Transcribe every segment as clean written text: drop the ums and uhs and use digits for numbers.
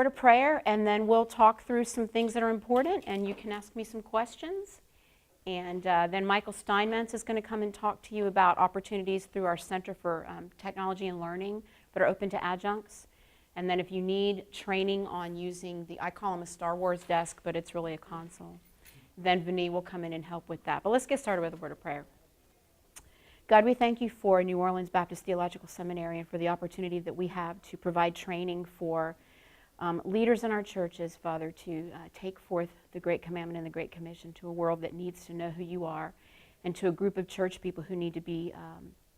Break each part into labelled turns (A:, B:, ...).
A: word of prayer, and then we'll talk through some things that are important, and you can ask me some questions. And then Michael Steinmetz is going to come and talk to you about opportunities through our Center for Technology and Learning that are open to adjuncts. And then if you need training on using I call them a Star Wars desk, but it's really a console, then Vinny will come in and help with that. But let's get started with a word of prayer. God, we thank you for New Orleans Baptist Theological Seminary and for the opportunity that we have to provide training for leaders in our churches, Father, to take forth the Great Commandment and the Great Commission to a world that needs to know who you are, and to a group of church people who need to be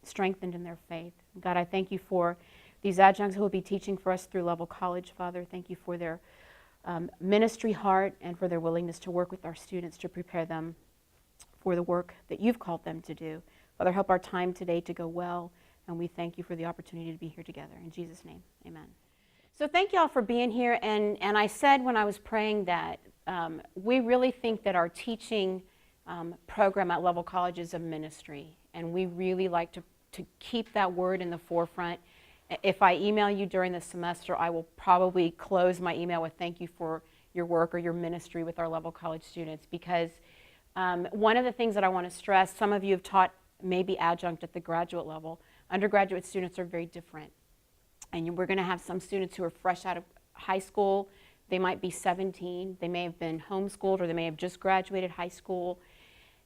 A: strengthened in their faith. God, I thank you for these adjuncts who will be teaching for us through Level College, Father. Thank you for their ministry heart and for their willingness to work with our students to prepare them for the work that you've called them to do. Father, help our time today to go well, and we thank you for the opportunity to be here together. In Jesus' name, amen. So thank you all for being here, and I said when I was praying that we really think that our teaching program at Level College is a ministry, and we really like to keep that word in the forefront. If I email you during the semester, I will probably close my email with thank you for your work or your ministry with our Level College students, because one of the things that I want to stress, some of you have taught maybe adjunct at the graduate level. Undergraduate students are very different. And we're going to have some students who are fresh out of high school. They might be 17. They may have been homeschooled, or they may have just graduated high school.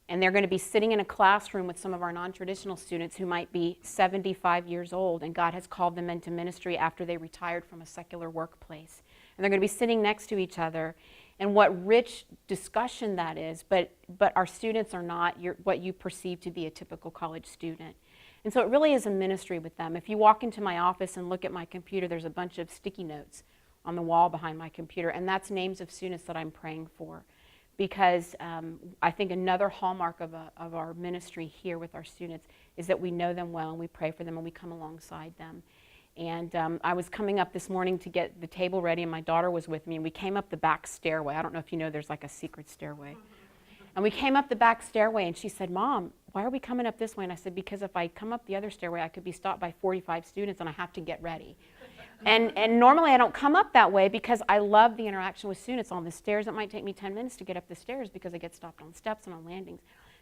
A: And they're going to be sitting in a classroom with some of our non-traditional students who might be 75 years old, and God has called them into ministry after they retired from a secular workplace. And they're going to be sitting next to each other. And what rich discussion that is, but our students are not what you perceive to be a typical college student. And so it really is a ministry with them. If you walk into my office and look at my computer, there's a bunch of sticky notes on the wall behind my computer, and that's names of students that I'm praying for. Because I think another hallmark of our ministry here with our students is that we know them well, and we pray for them, and we come alongside them. And I was coming up this morning to get the table ready, and my daughter was with me, and we came up the back stairway. I don't know if you know, there's like a secret stairway. And we came up the back stairway, and she said, "Mom, why are we coming up this way?" And I said, "Because if I come up the other stairway, I could be stopped by 45 students, and I have to get ready." And normally I don't come up that way because I love the interaction with students on the stairs. It might take me 10 minutes to get up the stairs because I get stopped on steps and on landings.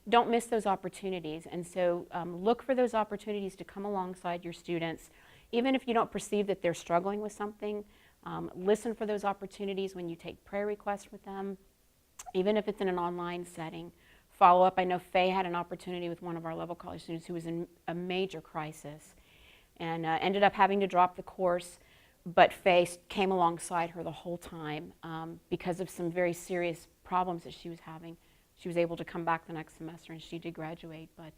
A: Don't miss those opportunities. And so look for those opportunities to come alongside your students. Even if you don't perceive that they're struggling with something, listen for those opportunities when you take prayer requests with them. Even if it's in an online setting, follow up. I know Faye had an opportunity with one of our Level College students who was in a major crisis and ended up having to drop the course, but Faye came alongside her the whole time because of some very serious problems that she was having. She was able to come back the next semester, and she did graduate. But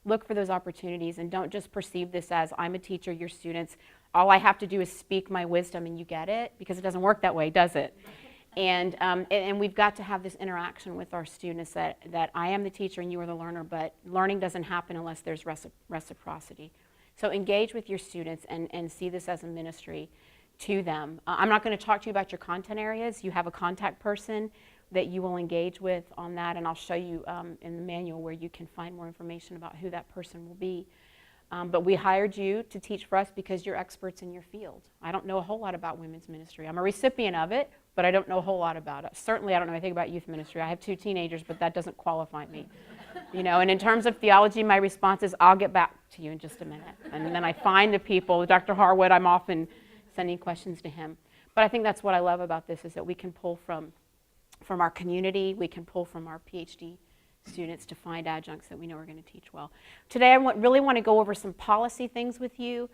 A: look for those opportunities, and don't just perceive this as, I'm a teacher, you're students. All I have to do is speak my wisdom and you get it, because it doesn't work that way, does it? And we've got to have this interaction with our students that I am the teacher and you are the learner, but learning doesn't happen unless there's reciprocity. So engage with your students and see this as a ministry to them. I'm not going to talk to you about your content areas. You have a contact person that you will engage with on that, and I'll show you in the manual where you can find more information about who that person will be. But we hired you to teach for us because you're experts in your field. I don't know a whole lot about women's ministry. I'm a recipient of it, but I don't know a whole lot about it. Certainly I don't know anything about youth ministry. I have 2 teenagers, but that doesn't qualify me. And in terms of theology, my response is, I'll get back to you in just a minute. And then I find the people. Dr. Harwood, I'm often sending questions to him. But I think that's what I love about this, is that we can pull from our community, we can pull from our PhD students to find adjuncts that we know are going to teach well. Today I really want to go over some policy things with you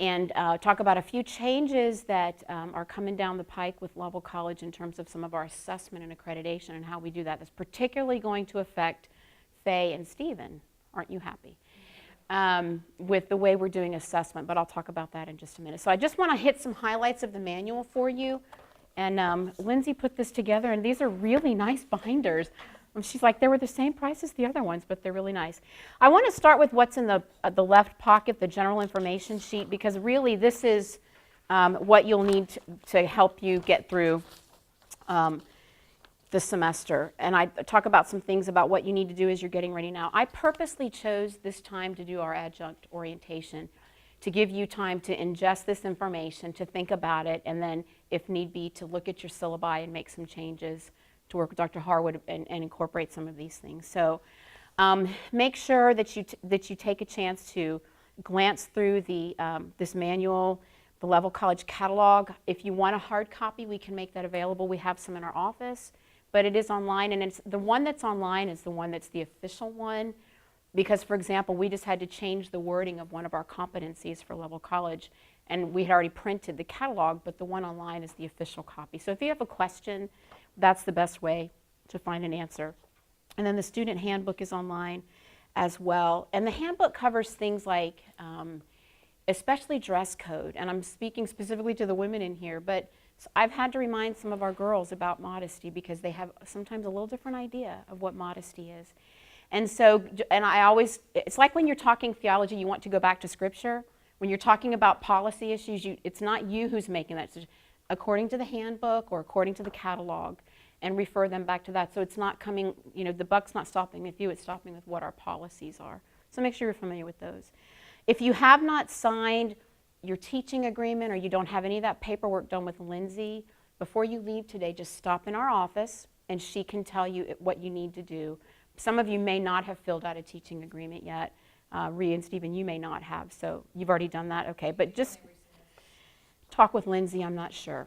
A: and talk about a few changes that are coming down the pike with Level College in terms of some of our assessment and accreditation and how we do that. That's particularly going to affect Faye and Stephen. Aren't you happy? With the way we're doing assessment, but I'll talk about that in just a minute. So I just want to hit some highlights of the manual for you. And Lindsay put this together, and these are really nice binders. She's like, they were the same price as the other ones, but they're really nice. I want to start with what's in the left pocket, the general information sheet, because really this is what you'll need to help you get through the semester. And I talk about some things about what you need to do as you're getting ready now. I purposely chose this time to do our adjunct orientation to give you time to ingest this information, to think about it, and then, if need be, to look at your syllabi and make some changes, to work with Dr. Harwood and incorporate some of these things. So make sure that you take a chance to glance through this manual, the Level College catalog. If you want a hard copy, we can make that available. We have some in our office, but it is online, and the one that's online is the one that's the official one, because, for example, we just had to change the wording of one of our competencies for Level College, and we had already printed the catalog, but the one online is the official copy. So if you have a question, that's the best way to find an answer. And then the student handbook is online as well. And the handbook covers things like, especially dress code. And I'm speaking specifically to the women in here, but I've had to remind some of our girls about modesty because they have sometimes a little different idea of what modesty is. And so, and I always, it's like when you're talking theology, you want to go back to Scripture. When you're talking about policy issues, it's not you who's making that decision. According to the handbook or according to the catalog, and refer them back to that. So it's not coming, the buck's not stopping with you, it's stopping with what our policies are. So make sure you're familiar with those. If you have not signed your teaching agreement or you don't have any of that paperwork done with Lindsay, before you leave today, just stop in our office and she can tell you what you need to do. Some of you may not have filled out a teaching agreement yet. Rhea and Stephen, you may not have, so you've already done that, okay. But just talk with Lindsay, I'm not sure.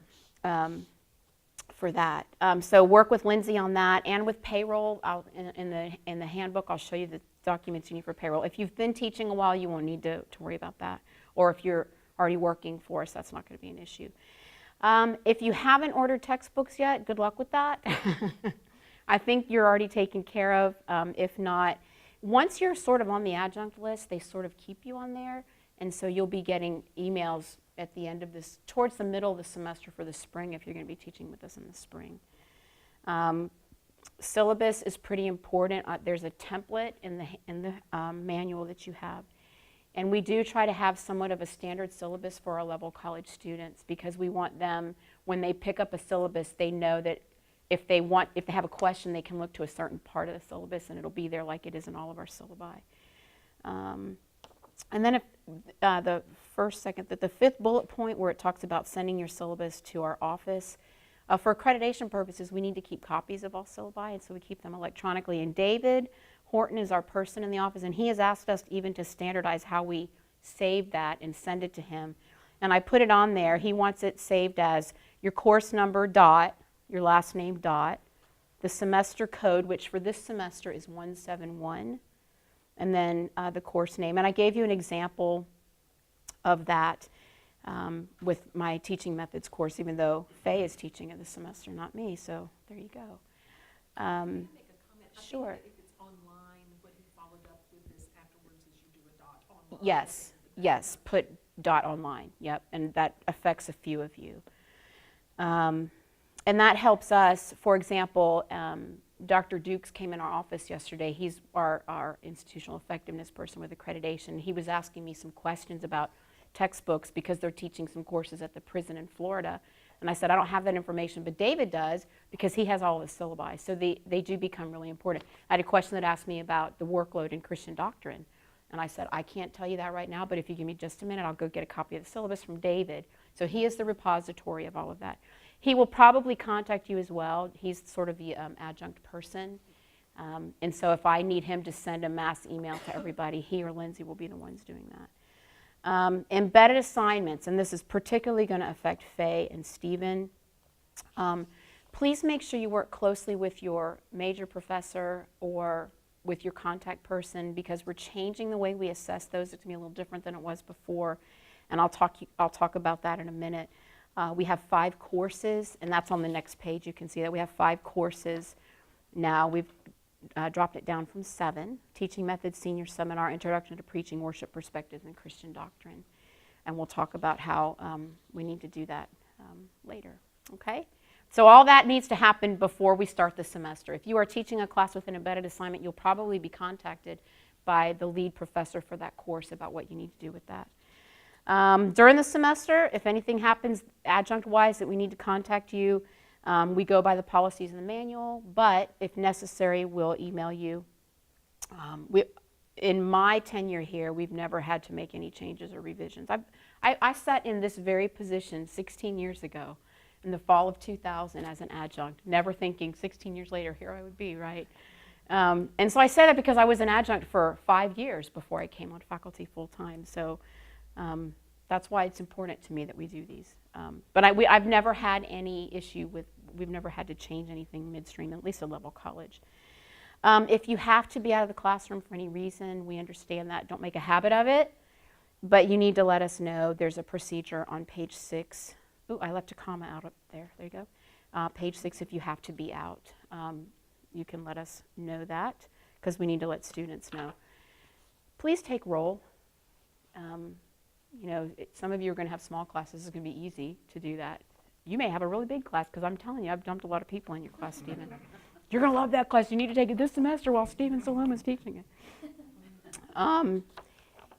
A: For that. So work with Lindsay on that, and with payroll. In the handbook, I'll show you the documents you need for payroll. If you've been teaching a while, you won't need to worry about that. Or if you're already working for us, that's not going to be an issue. If you haven't ordered textbooks yet, good luck with that. I think you're already taken care of. If not, once you're sort of on the adjunct list, they sort of keep you on there, and so you'll be getting emails at the end of this, towards the middle of the semester for the spring, if you're going to be teaching with us in the spring. Syllabus is pretty important. There's a template in the manual that you have. And we do try to have somewhat of a standard syllabus for our Level College students, because we want them, when they pick up a syllabus, they know that if they have a question, they can look to a certain part of the syllabus and it'll be there like it is in all of our syllabi. And then if the fifth bullet point where it talks about sending your syllabus to our office, for accreditation purposes, we need to keep copies of all syllabi, and so we keep them electronically. And David Horton is our person in the office, and he has asked us even to standardize how we save that and send it to him. And I put it on there. He wants it saved as your course number dot, your last name dot, the semester code, which for this semester is 171, and then the course name. And I gave you an example of that with my teaching methods course, even though Faye is teaching it this semester, not me, so there you go.
B: Make a comment.
A: Sure.
B: I think that if it's online, what he followed up with this afterwards is you do a dot online.
A: Yes, put dot online, yep, and that affects a few of you. And that helps us. For example, Dr. Dukes came in our office yesterday. He's our institutional effectiveness person with accreditation. He was asking me some questions about textbooks because they're teaching some courses at the prison in Florida. And I said, I don't have that information, but David does because he has all the syllabi. So they do become really important. I had a question that asked me about the workload in Christian doctrine. And I said, I can't tell you that right now, but if you give me just a minute, I'll go get a copy of the syllabus from David. So he is the repository of all of that. He will probably contact you as well. He's sort of the adjunct person. And so if I need him to send a mass email to everybody, he or Lindsay will be the ones doing that. Embedded assignments, and this is particularly going to affect Faye and Stephen. Please make sure you work closely with your major professor or with your contact person, because we're changing the way we assess those. It's going to be a little different than it was before, and I'll talk about that in a minute. We have 5 courses, and that's on the next page. You can see that we have 5 courses now. We've dropped it down from 7. Teaching Methods, Senior Seminar, Introduction to Preaching, Worship Perspectives, and Christian Doctrine. And we'll talk about how we need to do that later, okay? So all that needs to happen before we start the semester. If you are teaching a class with an embedded assignment, you'll probably be contacted by the lead professor for that course about what you need to do with that. During the semester, if anything happens adjunct-wise that we need to contact you, we go by the policies in the manual, but if necessary, we'll email you. in my tenure here, we've never had to make any changes or revisions. I sat in this very position 16 years ago in the fall of 2000 as an adjunct, never thinking 16 years later, here I would be, right? And so I say that because I was an adjunct for 5 years before I came on faculty full time. So that's why it's important to me that we do these. But I've never had any issue with, we've never had to change anything midstream, at least at level college. If you have to be out of the classroom for any reason, we understand that. Don't make a habit of it, but you need to let us know. There's a procedure on page 6. Ooh, I left a comma out up there. There you go. Page 6, if you have to be out, you can let us know that because we need to let students know. Please take roll. You know, some of you are going to have small classes. It's going to be easy to do that. You may have a really big class because I'm telling you, I've dumped a lot of people in your class, Stephen. You're going to love that class. You need to take it this semester while Stephen Saloma's teaching it.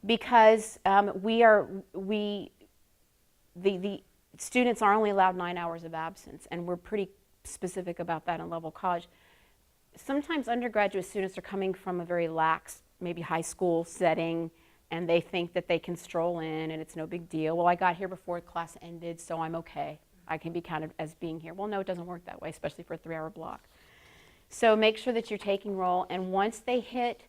A: Because the students are only allowed 9 hours of absence, and we're pretty specific about that in level college. Sometimes undergraduate students are coming from a very lax, maybe high school setting, and they think that they can stroll in and it's no big deal. Well, I got here before class ended, so I'm okay. I can be counted as being here. Well, no, it doesn't work that way, especially for a 3-hour block. So make sure that you're taking roll, and once they hit,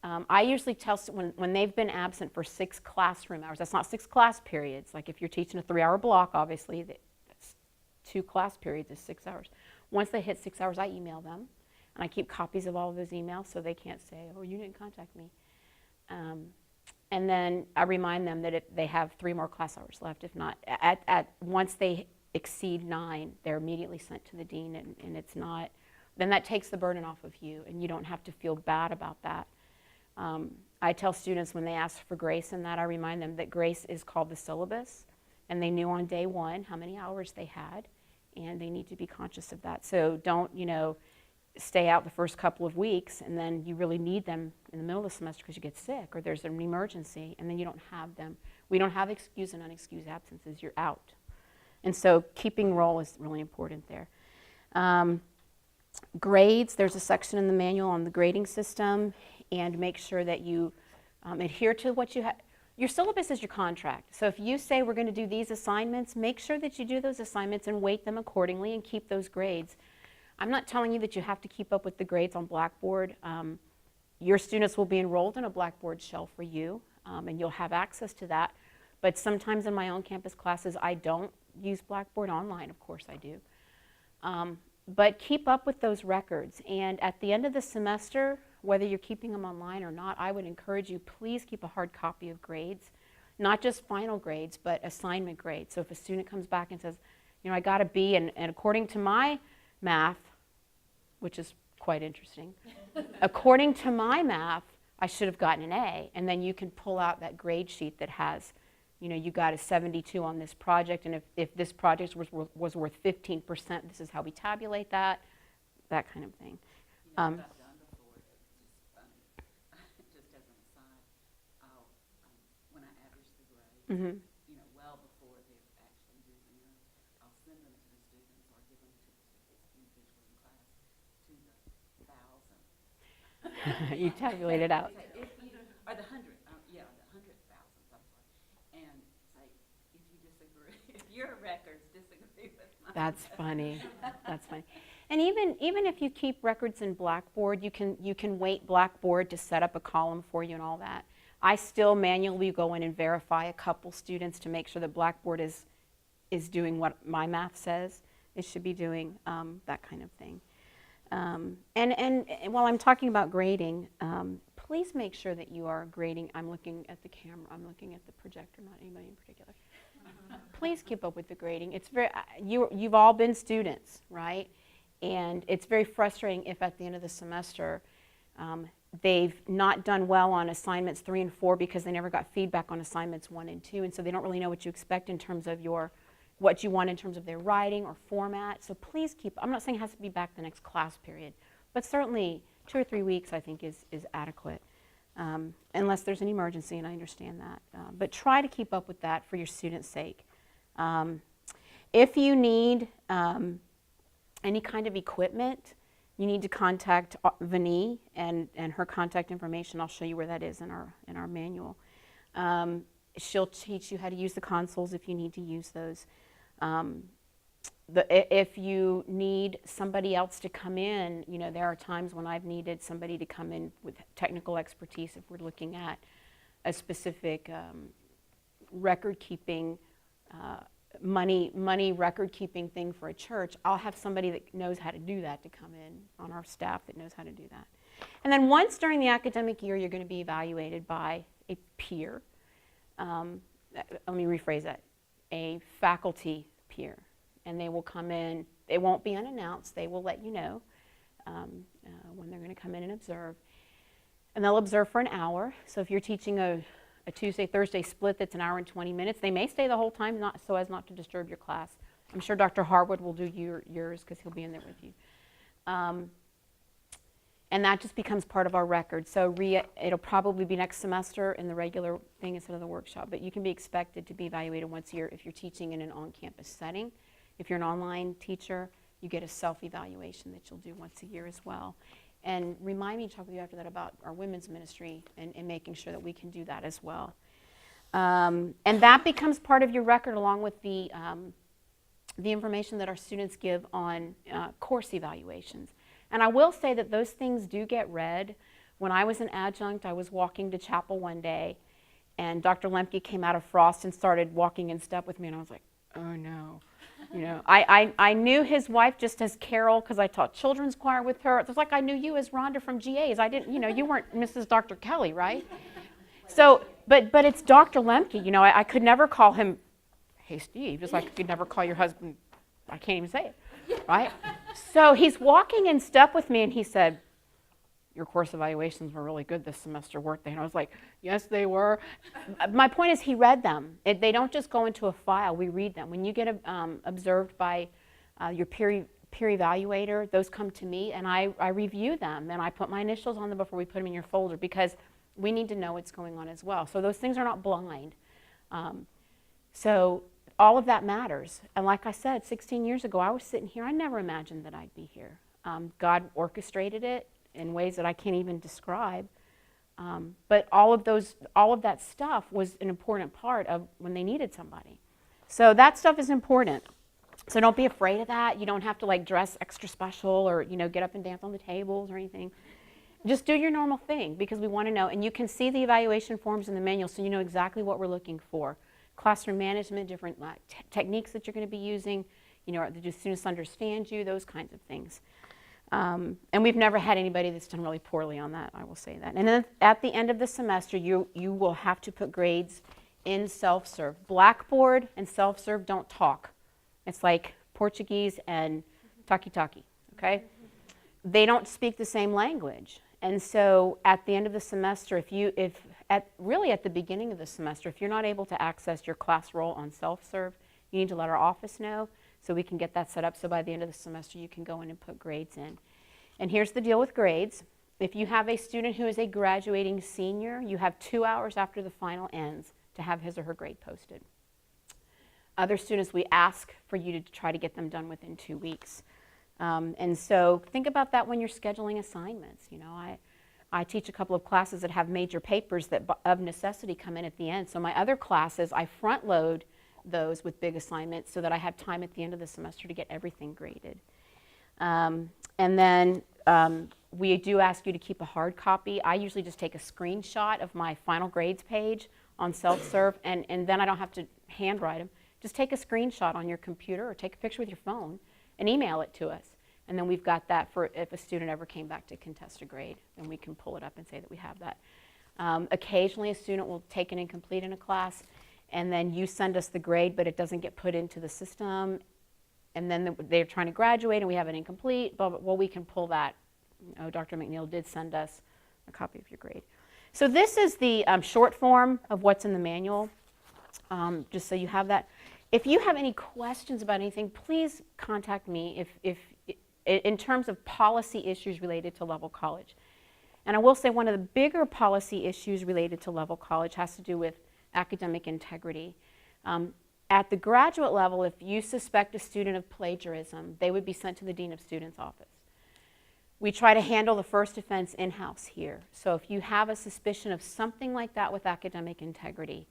A: I usually tell when they've been absent for 6 classroom hours, that's not 6 class periods. Like if you're teaching a 3-hour block, obviously, that's 2 class periods is 6 hours. Once they hit 6 hours, I email them, and I keep copies of all of those emails so they can't say, oh, you didn't contact me. And then I remind them that they have 3 more class hours left. If not, once they exceed 9, they're immediately sent to the dean, and it's not, then that takes the burden off of you, and you don't have to feel bad about that. I tell students when they ask for grace in that, I remind them that grace is called the syllabus, and they knew on day 1 how many hours they had, and they need to be conscious of that. So don't, stay out the first couple of weeks, and then you really need them in the middle of the semester because you get sick or there's an emergency, and then you don't have them. We don't have excused and unexcused absences. You're out. And so keeping roll is really important there. Grades, there's a section in the manual on the grading system, and make sure that you adhere to what you have. Your syllabus is your contract. So if you say we're going to do these assignments, make sure that you do those assignments and weight them accordingly and keep those grades. I'm not telling you that you have to keep up with the grades on Blackboard. Your students will be enrolled in a Blackboard shell for you, and you'll have access to that. But sometimes in my own campus classes, I don't use Blackboard. Online, of course I do. But keep up with those records. And at the end of the semester, whether you're keeping them online or not, I would encourage you, please keep a hard copy of grades. Not just final grades, but assignment grades. So if a student comes back and says, I got a B, and according to my math, which is quite interesting, according to my math, I should have gotten an A. And then you can pull out that grade sheet that has, you got a 72 on this project, and if this project was worth 15%, this is how we tabulate that kind of thing.
C: I've done before, it's just funny. Just as an aside, when I average the grades, well before they're actually due, I'll send them to the students or give them to the individual in class to the 1,000.
A: You tabulate it out.
C: Or the 100, the 100,000, I'm sorry. And say, if you disagree, if your records disagree with mine.
A: That's funny. That's funny. And even if you keep records in Blackboard, you can weight Blackboard to set up a column for you and all that. I still manually go in and verify a couple students to make sure that Blackboard is doing what my math says it should be doing, that kind of thing. And while I'm talking about grading, please make sure that you are grading. I'm looking at the camera. I'm looking at the projector, not anybody in particular. Please keep up with the grading. It's very you've all been students, right? And it's very frustrating if at the end of the semester they've not done well on assignments 3 and 4 because they never got feedback on assignments 1 and 2, and so they don't really know what you expect in terms of what you want in terms of their writing or format. So please keep, I'm not saying it has to be back the next class period, but certainly 2 or 3 weeks I think is adequate, unless there's an emergency, and I understand that. But try to keep up with that for your students' sake. If you need any kind of equipment, you need to contact Vani and her contact information. I'll show you where that is in our manual. She'll teach you how to use the consoles if you need to use those. If you need somebody else to come in, you know, there are times when I've needed somebody to come in with technical expertise if we're looking at a specific record-keeping, money record-keeping thing for a church. I'll have somebody that knows how to do that to come in on our staff that knows how to do that. And then once during the academic year, you're going to be evaluated by a peer. Let me rephrase that, a faculty peer. And they will come in, it won't be unannounced, they will let you know when they're going to come in and observe. And they'll observe for an hour. So if you're teaching a Tuesday, Thursday split that's an hour and 20 minutes, they may stay the whole time so as not to disturb your class. I'm sure Dr. Harwood will do yours because he'll be in there with you. And that just becomes part of our record. So it'll probably be next semester in the regular thing instead of the workshop, but you can be expected to be evaluated once a year if you're teaching in an on-campus setting. If you're an online teacher, you get a self-evaluation that you'll do once a year as well. And remind me to talk with you after that about our women's ministry and making sure that we can do that as well. And that becomes part of your record along with the information that our students give on course evaluations. And I will say that those things do get read. When I was an adjunct, I was walking to chapel one day, and Dr. Lemke came out of Frost and started walking in step with me, and I was like, oh no. You know, I knew his wife just as Carol because I taught children's choir with her. It was like I knew you as Rhonda from GA's. I didn't, you know, you weren't Mrs. Dr. Kelly, right? So, but it's Dr. Lemke. You know, I could never call him, hey Steve, just like you could never call your husband, I can't even say it, right? So he's walking in step with me and he said, your course evaluations were really good this semester, weren't they? And I was like, yes, they were. My point is he read them. They don't just go into a file, we read them. When you get observed by your peer evaluator, those come to me and I review them and I put my initials on them before we put them in your folder because we need to know what's going on as well. So those things are not blind. So all of that matters. And like I said, 16 years ago, I was sitting here. I never imagined that I'd be here. God orchestrated it in ways that I can't even describe. But all of that stuff was an important part of when they needed somebody. So that stuff is important. So don't be afraid of that. You don't have to like dress extra special or, you know, get up and dance on the tables or anything. Just do your normal thing because we want to know. And you can see the evaluation forms in the manual so you know exactly what we're looking for. Classroom management, different techniques that you're going to be using, you know, do students understand you, those kinds of things. And we've never had anybody that's done really poorly on that, I will say that. And then at the end of the semester, you will have to put grades in self-serve. Blackboard and self-serve don't talk. It's like Portuguese and taki-taki, okay? They don't speak the same language. And so at the end of the semester, really at the beginning of the semester, if you're not able to access your class roll on self-serve, you need to let our office know so we can get that set up so by the end of the semester you can go in and put grades in. And here's the deal with grades. If you have a student who is a graduating senior, you have 2 hours after the final ends to have his or her grade posted. Other students, we ask for you to try to get them done within 2 weeks. And so think about that when you're scheduling assignments. You know, I teach a couple of classes that have major papers that of necessity come in at the end. So my other classes, I front load those with big assignments so that I have time at the end of the semester to get everything graded. And then we do ask you to keep a hard copy. I usually just take a screenshot of my final grades page on self-serve, and then I don't have to handwrite them. Just take a screenshot on your computer or take a picture with your phone and email it to us. And then we've got that for if a student ever came back to contest a grade, and we can pull it up and say that we have that. Occasionally a student will take an incomplete in a class, and then you send us the grade, but it doesn't get put into the system, and then they're trying to graduate and we have an incomplete, but well, we can pull that. Oh, Dr. McNeil did send us a copy of your grade. So this is the short form of what's in the manual, just so you have that. If you have any questions about anything, please contact me in terms of policy issues related to Level College. And I will say one of the bigger policy issues related to Level College has to do with academic integrity. At the graduate level, if you suspect a student of plagiarism, they would be sent to the Dean of Students' office. We try to handle the first offense in-house here. So if you have a suspicion of something like that with academic integrity,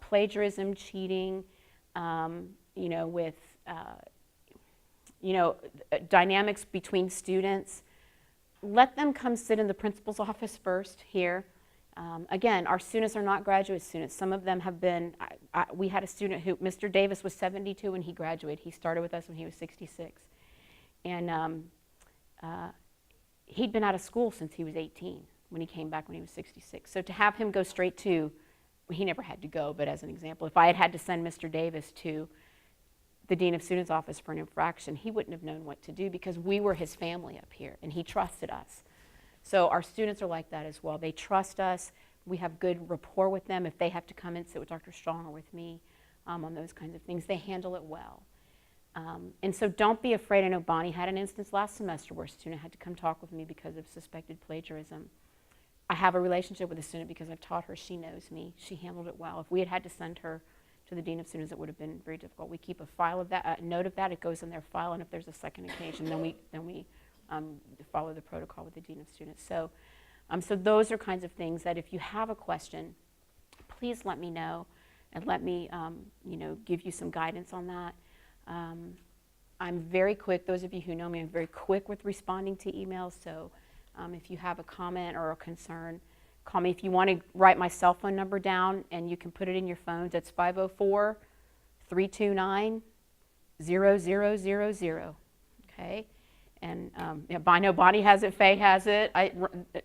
A: plagiarism, cheating, with dynamics between students, let them come sit in the principal's office first here. Again, our students are not graduate students. Some of them have been, we had a student who, Mr. Davis was 72 when he graduated. He started with us when he was 66. And he'd been out of school since he was 18 when he came back when he was 66. So to have him go straight to, well, he never had to go, but as an example, if I had had to send Mr. Davis to the Dean of Students' office for an infraction, he wouldn't have known what to do because we were his family up here and he trusted us. So our students are like that as well. They trust us. We have good rapport with them. If they have to come and sit with Dr. Strong or with me on those kinds of things, they handle it well. And so don't be afraid. I know Bonnie had an instance last semester where a student had to come talk with me because of suspected plagiarism. I have a relationship with the student because I've taught her. She knows me. She handled it well. If we had had to send her to the Dean of Students, it would have been very difficult. We keep a file of that, a note of that. It goes in their file, and if there's a second occasion, then we follow the protocol with the Dean of Students. So those are kinds of things that if you have a question, please let me know and let me give you some guidance on that. I'm very quick. Those of you who know me, I'm very quick with responding to emails. So if you have a comment or a concern, call me. If you want to write my cell phone number down and you can put it in your phones, it's 504-329-0000. Okay? And I know Bonnie has it, Faye has it,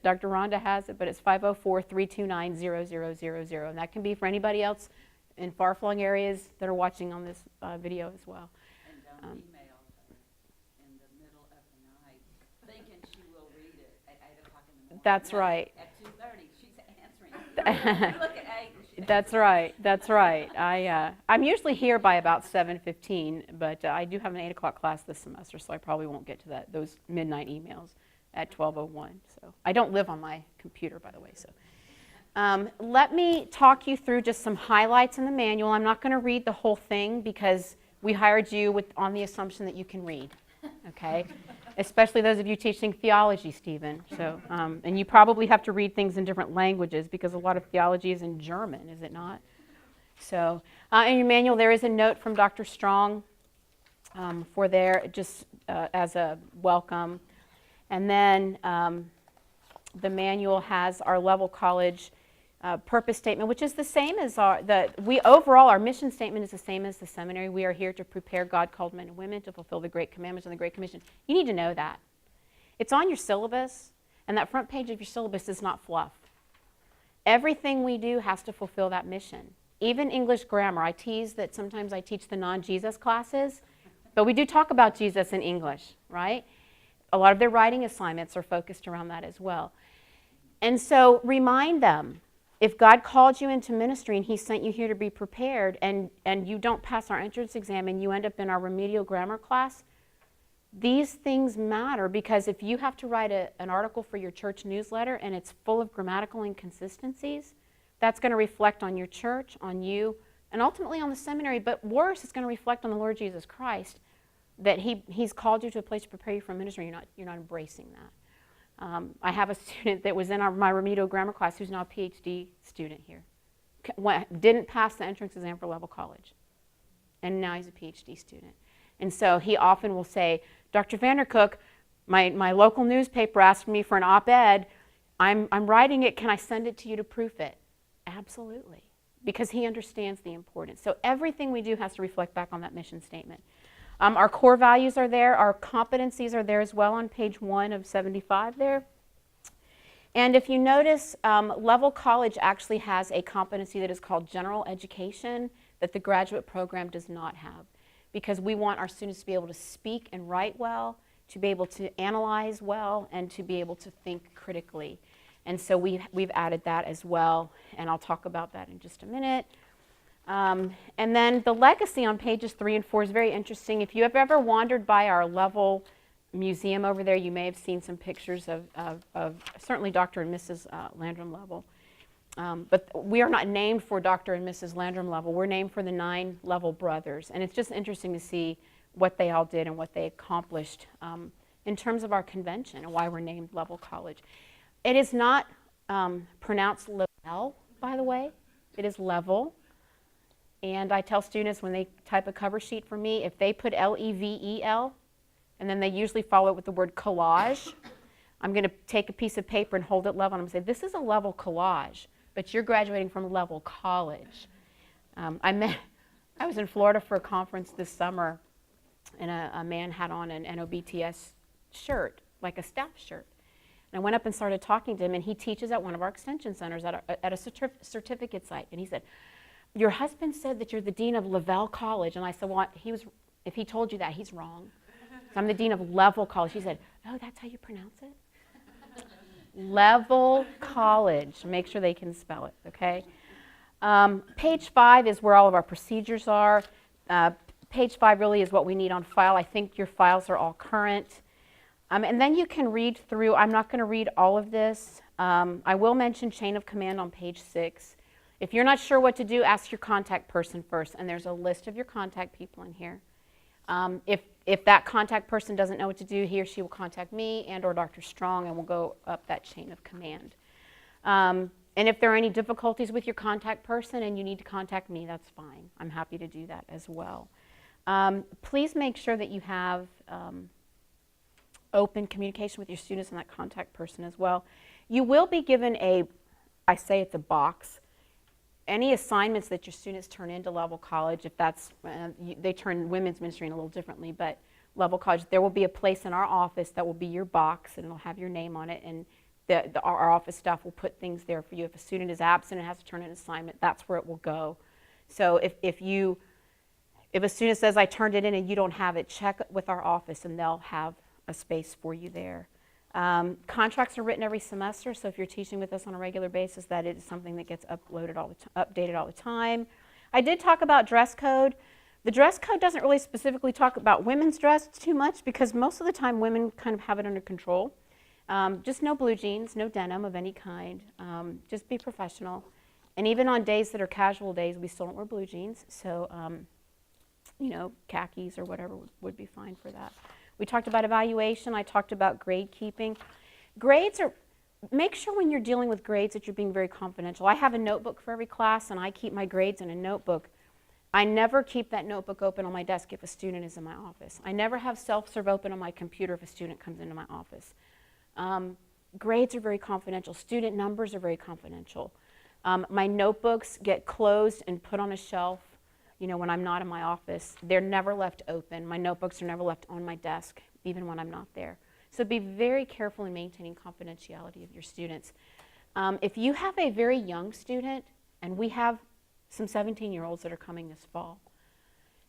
A: Dr. Rhonda has it, but it's 504-329-0000. And that can be for anybody else in far-flung areas that are watching on this video as well.
C: And don't email her in the middle of the night thinking she will read it at 8 o'clock in the morning.
A: That's
C: No,
A: right.
C: At 2:30, she's answering. You look at 8 and she
A: That's right. That's right. I'm usually here by about 7:15, but I do have an 8 o'clock class this semester, so I probably won't get to those midnight emails at 12:01. So I don't live on my computer, by the way. So let me talk you through just some highlights in the manual. I'm not going to read the whole thing because we hired you on the assumption that you can read. Okay. Especially those of you teaching theology, Stephen. So, and you probably have to read things in different languages because a lot of theology is in German, is it not? So, in your manual, there is a note from Dr. Strong for there, just as a welcome. And then the manual has our level college purpose statement, which is the same as our mission statement is the same as the seminary. We are here to prepare God-called men and women to fulfill the great commandments and the Great Commission. You need to know that. It's on your syllabus, and that front page of your syllabus is not fluff. Everything we do has to fulfill that mission. Even English grammar. I tease that sometimes I teach the non-Jesus classes, but we do talk about Jesus in English, right? A lot of their writing assignments are focused around that as well. And so remind them, if God called you into ministry and He sent you here to be prepared and you don't pass our entrance exam and you end up in our remedial grammar class, these things matter because if you have to write an article for your church newsletter and it's full of grammatical inconsistencies, that's going to reflect on your church, on you, and ultimately on the seminary. But worse, it's going to reflect on the Lord Jesus Christ that He's called you to a place to prepare you for ministry. You're not embracing that. I have a student that was in my remedial grammar class who's now a PhD student here. Didn't pass the entrance exam for level college, and now he's a PhD student. And so he often will say, Dr. Vandercook, my local newspaper asked me for an op-ed. I'm writing it. Can I send it to you to proof it? Absolutely, because he understands the importance. So everything we do has to reflect back on that mission statement. Our core values are there. Our competencies are there as well on page 1 of 75 there. And if you notice, Level College actually has a competency that is called general education that the graduate program does not have, because we want our students to be able to speak and write well, to be able to analyze well, and to be able to think critically. And so we've added that as well, and I'll talk about that in just a minute. And then the legacy on pages 3 and 4 is very interesting. If you have ever wandered by our Level museum over there, you may have seen some pictures of certainly Dr. and Mrs. Landrum Level. But we are not named for Dr. and Mrs. Landrum Level. We're named for the 9 Level brothers. And it's just interesting to see what they all did and what they accomplished in terms of our convention and why we're named Level College. It is not pronounced Level, by the way. It is Level. And I tell students when they type a cover sheet for me, if they put Level, and then they usually follow it with the word collage, I'm going to take a piece of paper and hold it level, and I'm going to say, this is a Level collage, but you're graduating from Level College. I was in Florida for a conference this summer, and a man had on an NOBTS shirt, like a staff shirt. And I went up and started talking to him, and he teaches at one of our extension centers at a certificate site. And he said, your husband said that you're the dean of Lavelle College. And I said, well, if he told you that, he's wrong. So I'm the dean of Level College. He said, oh, that's how you pronounce it? Level College. Make sure they can spell it, okay? Page 5 is where all of our procedures are. Page 5 really is what we need on file. I think your files are all current. And then you can read through. I'm not going to read all of this. I will mention chain of command on page 6. If you're not sure what to do, ask your contact person first. And there's a list of your contact people in here. If that contact person doesn't know what to do, he or she will contact me and or Dr. Strong, and we'll go up that chain of command. And if there are any difficulties with your contact person and you need to contact me, that's fine. I'm happy to do that as well. Please make sure that you have open communication with your students and that contact person as well. You will be given I say it's a box. Any assignments that your students turn into Level College, if that's, they turn women's ministry in a little differently, but Level College, there will be a place in our office that will be your box, and it'll have your name on it, and our office staff will put things there for you. If a student is absent and has to turn in an assignment, that's where it will go. So if a student says, I turned it in and you don't have it, check with our office, and they'll have a space for you there. Contracts are written every semester, so if you're teaching with us on a regular basis, that is something that gets updated all the time. I did talk about dress code. The dress code doesn't really specifically talk about women's dress too much because most of the time women kind of have it under control. Just no blue jeans, no denim of any kind. Just be professional. And even on days that are casual days, we still don't wear blue jeans, so khakis or whatever would be fine for that. We talked about evaluation. I talked about grade keeping. Make sure when you're dealing with grades that you're being very confidential. I have a notebook for every class, and I keep my grades in a notebook. I never keep that notebook open on my desk if a student is in my office. I never have self-serve open on my computer if a student comes into my office. Grades are very confidential. Student numbers are very confidential. My notebooks get closed and put on a shelf. When I'm not in my office, they're never left open. My notebooks are never left on my desk, even when I'm not there. So be very careful in maintaining confidentiality of your students. If you have a very young student, and we have some 17-year-olds that are coming this fall,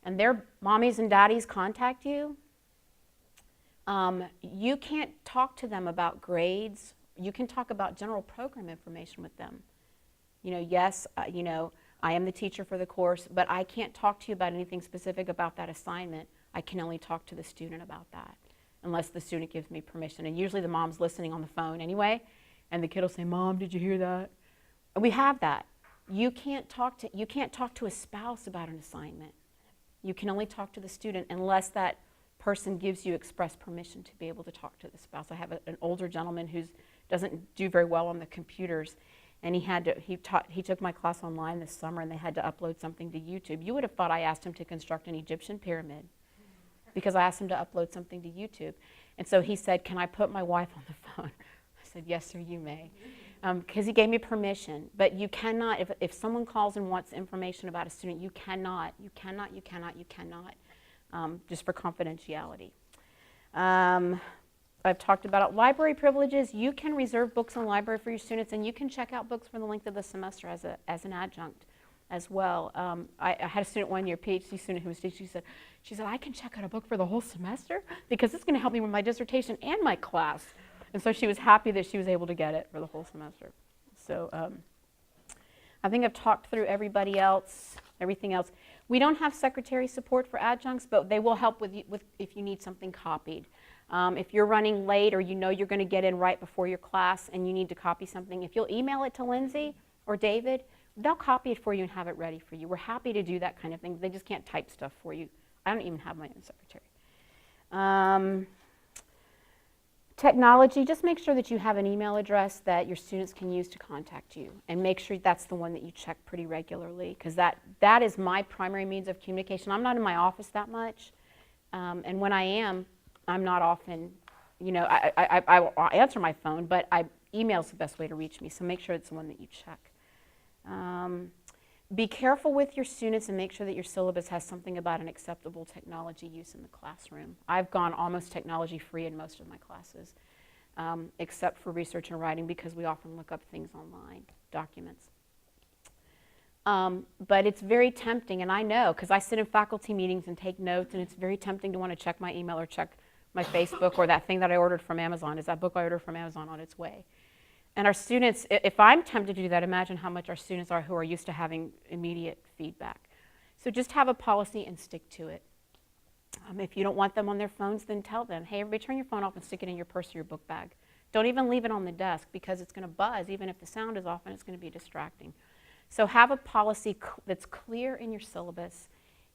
A: and their mommies and daddies contact you, you can't talk to them about grades. You can talk about general program information with them. Yes, I am the teacher for the course, but I can't talk to you about anything specific about that assignment. I can only talk to the student about that, unless the student gives me permission. And usually the mom's listening on the phone anyway, and the kid will say, Mom, did you hear that? And we have that. You can't talk to a spouse about an assignment. You can only talk to the student unless that person gives you express permission to be able to talk to the spouse. I have an older gentleman who doesn't do very well on the computers, and he took my class online this summer, and they had to upload something to YouTube. You would have thought I asked him to construct an Egyptian pyramid because I asked him to upload something to YouTube. And so he said, can I put my wife on the phone? I said, yes, sir, you may. Because he gave me permission. But you cannot, if someone calls and wants information about a student, you cannot, just for confidentiality. I've talked about it. Library privileges. You can reserve books in the library for your students, and you can check out books for the length of the semester as an adjunct as well. I had a student one year, PhD student who was teaching, she said, I can check out a book for the whole semester because it's going to help me with my dissertation and my class. And so she was happy that she was able to get it for the whole semester. So I think I've talked through everything else. We don't have secretary support for adjuncts, but they will help with if you need something copied. If you're running late or you're going to get in right before your class and you need to copy something, if you'll email it to Lindsay or David, they'll copy it for you and have it ready for you. We're happy to do that kind of thing. They just can't type stuff for you. I don't even have my own secretary. Technology, just make sure that you have an email address that your students can use to contact you, and make sure that's the one that you check pretty regularly, because that is my primary means of communication. I'm not in my office that much, and when I am, I'm not often, I'll answer my phone, but email's the best way to reach me, so make sure it's the one that you check. Be careful with your students and make sure that your syllabus has something about an acceptable technology use in the classroom. I've gone almost technology free in most of my classes, except for research and writing, because we often look up things online, documents. But it's very tempting, and I know, because I sit in faculty meetings and take notes, and it's very tempting to want to check my email or check my Facebook or that thing that I ordered from Amazon. Is that book I ordered from Amazon on its way? And our students, if I'm tempted to do that, imagine how much our students are who are used to having immediate feedback. So just have a policy and stick to it. If you don't want them on their phones, then tell them, hey, everybody turn your phone off and stick it in your purse or your book bag. Don't even leave it on the desk, because it's going to buzz even if the sound is off, and it's going to be distracting. So have a policy that's clear in your syllabus,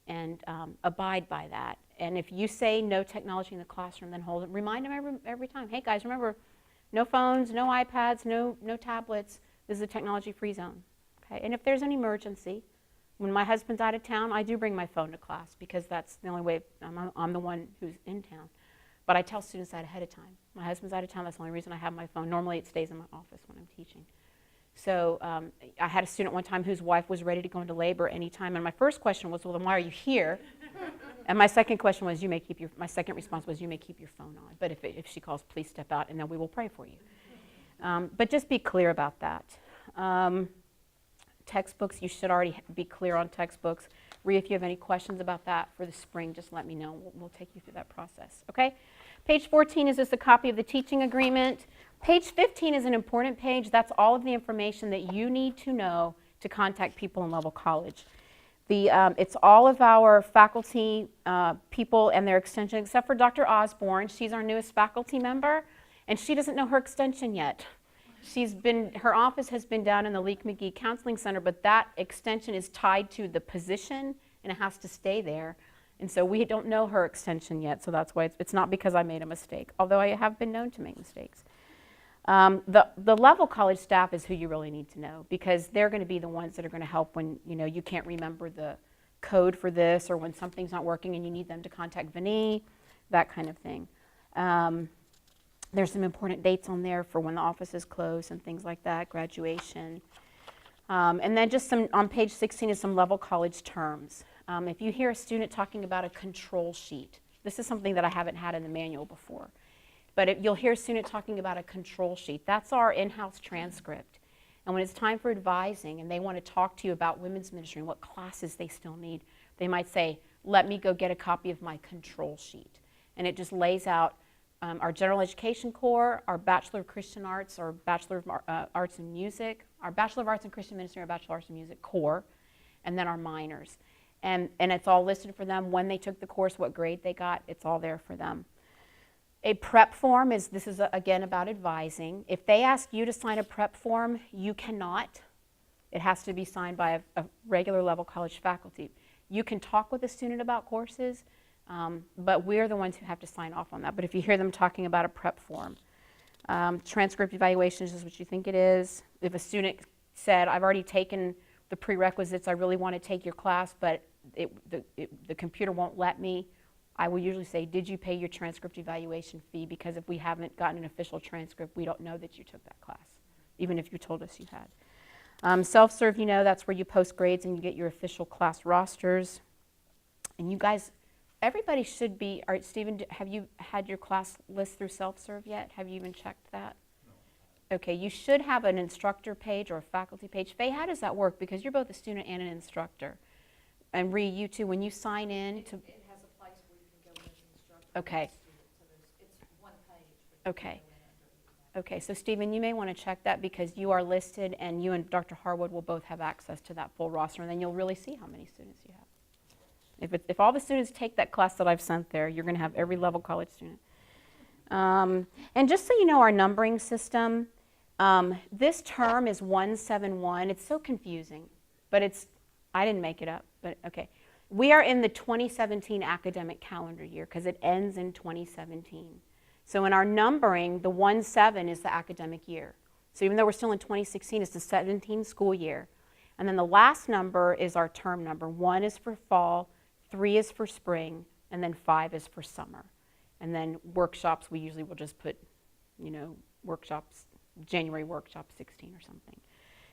A: and abide by that. And if you say no technology in the classroom, then hold it. Remind them every time, hey guys, remember, no phones, no iPads, no tablets. This is a technology-free zone. Okay? And if there's an emergency, when my husband's out of town, I do bring my phone to class, because that's the only way I'm the one who's in town. But I tell students that ahead of time. My husband's out of town, that's the only reason I have my phone. Normally it stays in my office when I'm teaching. So I had a student one time whose wife was ready to go into labor anytime, and my first question was, well, then why are you here? And my second question was, my second response was, you may keep your phone on, but if she calls, please step out, and then we will pray for you. But just be clear about that. Textbooks, you should already be clear on textbooks. Rhea, if you have any questions about that for the spring, just let me know. We'll take you through that process, okay? Page 14 is just a copy of the teaching agreement. Page 15 is an important page. That's all of the information that you need to know to contact people in Level College. It's all of our faculty people and their extension, except for Dr. Osborne. She's our newest faculty member, and she doesn't know her extension yet. Her office has been down in the Leek McGee Counseling Center, but that extension is tied to the position, and it has to stay there. And so we don't know her extension yet, so that's why it's not because I made a mistake, although I have been known to make mistakes. The Level College staff is who you really need to know, because they're going to be the ones that are going to help when you can't remember the code for this, or when something's not working and you need them to contact Vinny, that kind of thing. There's some important dates on there for when the office is closed and things like that, graduation. And then just on page 16 is some Level College terms. If you hear a student talking about a control sheet, this is something that I haven't had in the manual before. But you'll hear a student talking about a control sheet. That's our in-house transcript. And when it's time for advising and they want to talk to you about women's ministry and what classes they still need, they might say, let me go get a copy of my control sheet. And it just lays out our general education core, our Bachelor of Christian Arts, or Bachelor of Arts in Music, our Bachelor of Arts in Christian Ministry, or Bachelor of Arts in Music core, and then our minors. And it's all listed for them, when they took the course, what grade they got, it's all there for them. A prep form this is again about advising. If they ask you to sign a prep form, you cannot. It has to be signed by a regular Level College faculty. You can talk with a student about courses, but we're the ones who have to sign off on that. But if you hear them talking about a prep form, transcript evaluation is just what you think it is. If a student said, I've already taken the prerequisites, I really want to take your class, but the computer won't let me, I will usually say, did you pay your transcript evaluation fee? Because if we haven't gotten an official transcript, we don't know that you took that class, even if you told us you had. Self-serve, that's where you post grades and you get your official class rosters. And you guys, everybody should be, all right, Stephen, have you had your class list through self-serve yet? Have you even checked that? No. Okay, you should have an instructor page or a faculty page. Faye, how does that work? Because you're both a student and an instructor. And Ree, you too, when you sign in to...
B: It has a place where you can go in as an instructor.
A: Okay.
B: So it's one page. But
A: Okay.
B: you can go in under.
A: Okay, so Stephen, you may want to check that, because you are listed, and you and Dr. Harwood will both have access to that full roster, and then you'll really see how many students you have. If all the students take that class that I've sent there, you're going to have every Level College student. And just so you know, our numbering system, this term is 171. It's so confusing, but I didn't make it up, but okay. We are in the 2017 academic calendar year, because it ends in 2017. So in our numbering, the 1-7 is the academic year. So even though we're still in 2016, it's the 17 school year. And then the last number is our term number. 1 is for fall, 3 is for spring, and then 5 is for summer. And then workshops, we usually will just put, workshops, January workshop 16 or something.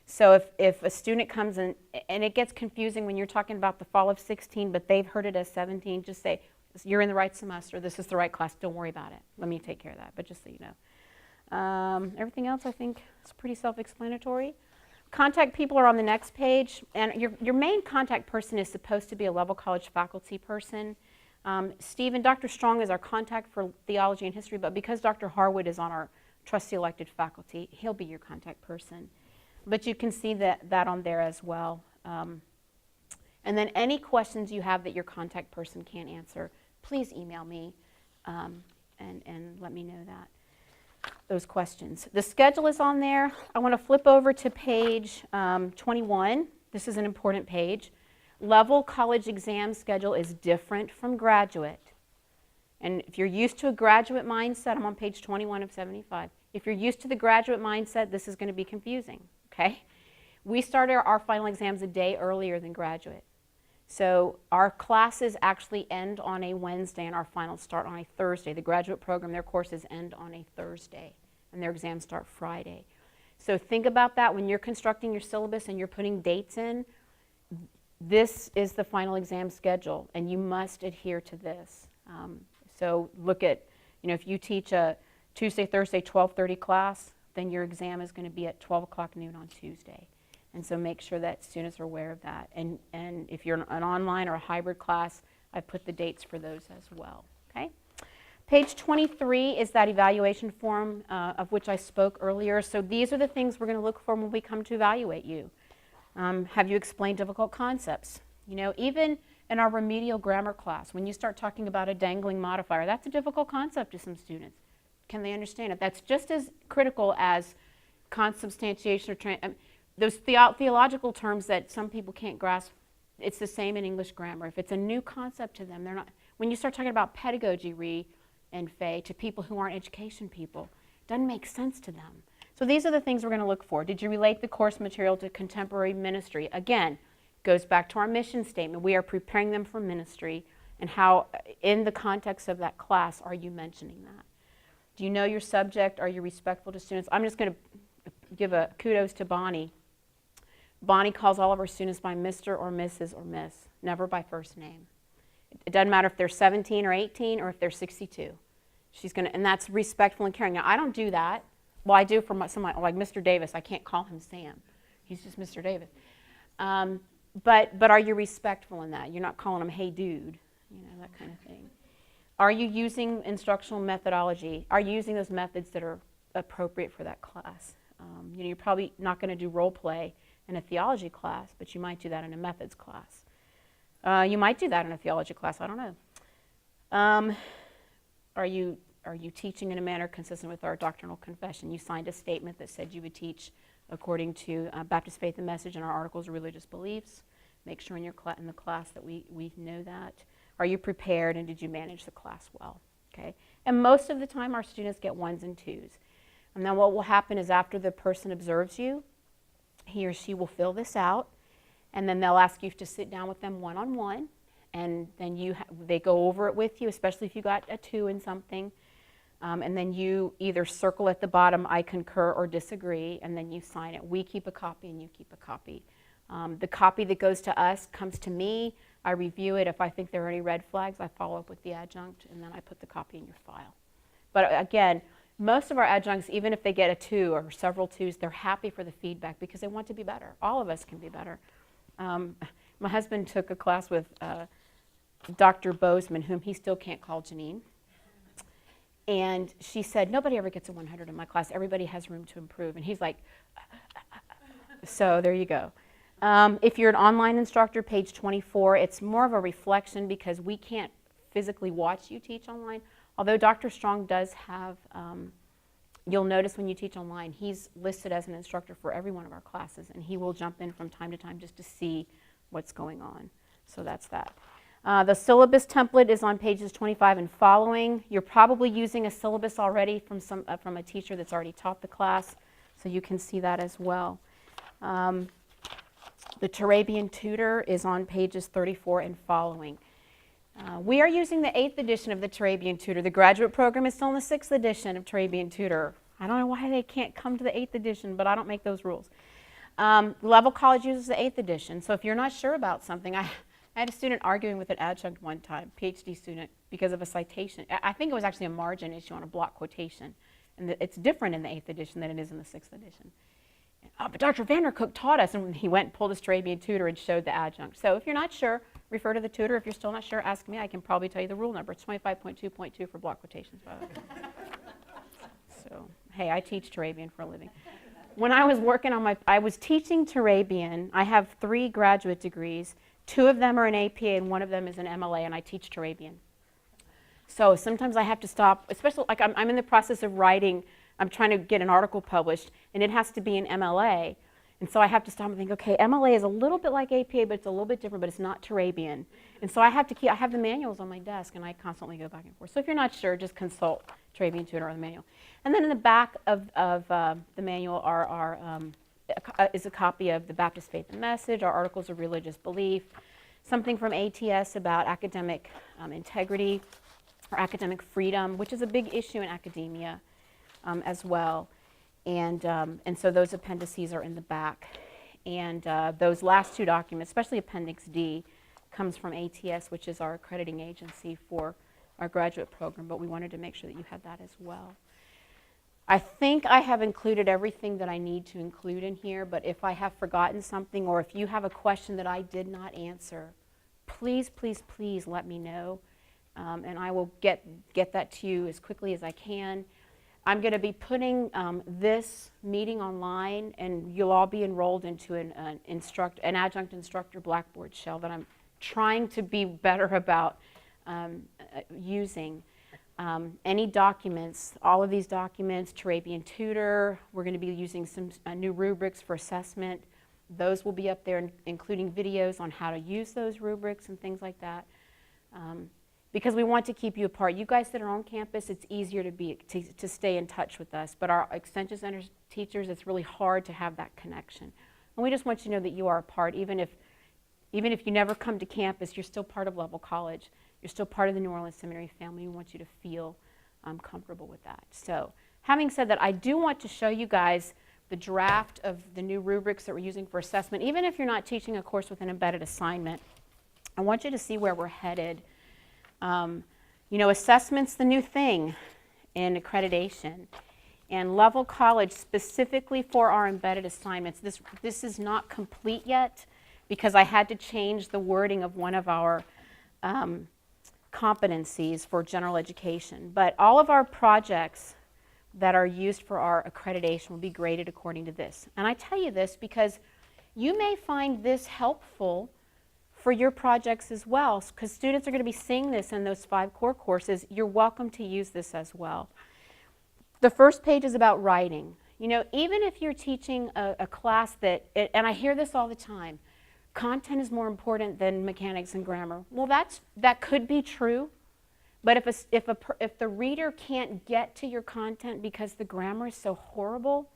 A: So if a student comes in, and it gets confusing when you're talking about the fall of 16, but they've heard it as 17, just say, you're in the right semester, this is the right class, don't worry about it. Let me take care of that, but just so you know. Everything else I think is pretty self-explanatory. Contact people are on the next page, and your main contact person is supposed to be a level college faculty person. Stephen, Dr. Strong is our contact for theology and history, but because Dr. Harwood is on our trustee elected faculty, he'll be your contact person. But you can see that on there as well. And then any questions you have that your contact person can't answer, please email me and let me know those questions. The schedule is on there. I want to flip over to page 21. This is an important page. Level college exam schedule is different from graduate. And if you're used to a graduate mindset, I'm on page 21 of 75. If you're used to the graduate mindset, this is going to be confusing, okay? We start our final exams a day earlier than graduate. So our classes actually end on a Wednesday and our finals start on a Thursday. The graduate program, their courses end on a Thursday and their exams start Friday. So think about that when you're constructing your syllabus and you're putting dates in. This is the final exam schedule and you must adhere to this. So look at, if you teach a Tuesday, Thursday, 12:30 class, then your exam is going to be at 12 o'clock noon on Tuesday. And so make sure that students are aware of that. And if you're an online or a hybrid class, I put the dates for those as well, okay? Page 23 is that evaluation form of which I spoke earlier. So these are the things we're going to look for when we come to evaluate you. Have you explained difficult concepts? Even in our remedial grammar class, when you start talking about a dangling modifier, that's a difficult concept to some students. Can they understand it? That's just as critical as consubstantiation or those theological terms that some people can't grasp. It's the same in English grammar. If it's a new concept to them, they're not. When you start talking about pedagogy, and Faye, to people who aren't education people, it doesn't make sense to them. So these are the things we're going to look for. Did you relate the course material to contemporary ministry? Again, goes back to our mission statement. We are preparing them for ministry, and how, in the context of that class, are you mentioning that? Do you know your subject? Are you respectful to students? I'm just going to give a kudos to Bonnie. Bonnie calls all of our students by Mr. or Mrs. or Miss, never by first name. It doesn't matter if they're 17 or 18 or if they're 62. She's going to, and that's respectful and caring. Now, I don't do that. Well, I do for somebody like Mr. Davis. I can't call him Sam. He's just Mr. Davis. But are you respectful in that? You're not calling him, hey, dude, that kind of thing. Are you using instructional methodology? Are you using those methods that are appropriate for that class? You're probably not going to do role play in a theology class, but you might do that in a methods class. You might do that in a theology class, I don't know. Are you teaching in a manner consistent with our doctrinal confession? You signed a statement that said you would teach according to Baptist Faith and Message and our Articles of Religious Beliefs. Make sure in the class that we know that. Are you prepared, and did you manage the class well? Okay. And most of the time our students get 1s and 2s. And then what will happen is after the person observes you, he or she will fill this out, and then they'll ask you to sit down with them one-on-one, and then they go over it with you, especially if you got a 2 in something, and then you either circle at the bottom, I concur or disagree, and then you sign it. We keep a copy and you keep a copy. The copy that goes to us comes to me. I review it. If I think there are any red flags, I follow up with the adjunct, and then I put the copy in your file. But again, most of our adjuncts, even if they get a 2 or several 2s, they're happy for the feedback because they want to be better. All of us can be better. My husband took a class with Dr. Bozeman, whom he still can't call Janine. And she said, nobody ever gets a 100 in my class. Everybody has room to improve. And he's like, so there you go. If you're an online instructor, page 24, it's more of a reflection because we can't physically watch you teach online. Although Dr. Strong does have, you'll notice when you teach online, he's listed as an instructor for every one of our classes, and he will jump in from time to time just to see what's going on. So that's that. The syllabus template is on pages 25 and following. You're probably using a syllabus already from a teacher that's already taught the class, so you can see that as well. The Turabian Tutor is on pages 34 and following. We are using the 8th edition of the Turabian Tutor. The graduate program is still in the 6th edition of Turabian Tutor. I don't know why they can't come to the 8th edition, but I don't make those rules. Level College uses the 8th edition, so if you're not sure about something, I had a student arguing with an adjunct one time, PhD student, because of a citation. I think it was actually a margin issue on a block quotation, and it's different in the 8th edition than it is in the 6th edition. Oh, but Dr. Vandercook taught us, and he went and pulled his Turabian Tutor and showed the adjunct. So if you're not sure, refer to the tutor. If you're still not sure, ask me. I can probably tell you the rule number. It's 25.2.2 for block quotations, by the way. So, hey, I teach Turabian for a living. When I was working on I was teaching Turabian. I have 3 graduate degrees. 2 of them are in APA, and 1 of them is in MLA, and I teach Turabian. So sometimes I have to stop, especially like I'm in the process of writing. I'm trying to get an article published, and it has to be in MLA. And so I have to stop and think, okay, MLA is a little bit like APA, but it's a little bit different, but it's not Turabian. And so I have the manuals on my desk, and I constantly go back and forth. So if you're not sure, just consult Turabian Tutor or the manual. And then in the back of the manual is a copy of the Baptist Faith and Message, our Articles of Religious Belief, something from ATS about academic integrity or academic freedom, which is a big issue in academia as well. And so those appendices are in the back. And those last 2 documents, especially Appendix D, comes from ATS, which is our accrediting agency for our graduate program, but we wanted to make sure that you had that as well. I think I have included everything that I need to include in here, but if I have forgotten something or if you have a question that I did not answer, please, please, please let me know, and I will get that to you as quickly as I can. I'm going to be putting this meeting online, and you'll all be enrolled into an adjunct instructor Blackboard shell that I'm trying to be better about using. Any documents, all of these documents, Turabian Tutor, we're going to be using some new rubrics for assessment. Those will be up there, including videos on how to use those rubrics and things like that. Because we want to keep you apart. You guys that are on campus, it's easier to stay in touch with us. But our Extension Center teachers, it's really hard to have that connection. And we just want you to know that you are a part. Even if you never come to campus, you're still part of Level College. You're still part of the New Orleans Seminary family. We want you to feel comfortable with that. So having said that, I do want to show you guys the draft of the new rubrics that we're using for assessment. Even if you're not teaching a course with an embedded assignment, I want you to see where we're headed. You know, assessment's the new thing in accreditation. And Level College, specifically for our embedded assignments, this is not complete yet because I had to change the wording of one of our competencies for general education. But all of our projects that are used for our accreditation will be graded according to this. And I tell you this because you may find this helpful for your projects as well, because students are going to be seeing this in those 5 core courses. You're welcome to use this as well. The first page is about writing. You know, even if you're teaching a class that, and I hear this all the time, content is more important than mechanics and grammar. Well, that could be true, but if the reader can't get to your content because the grammar is so horrible,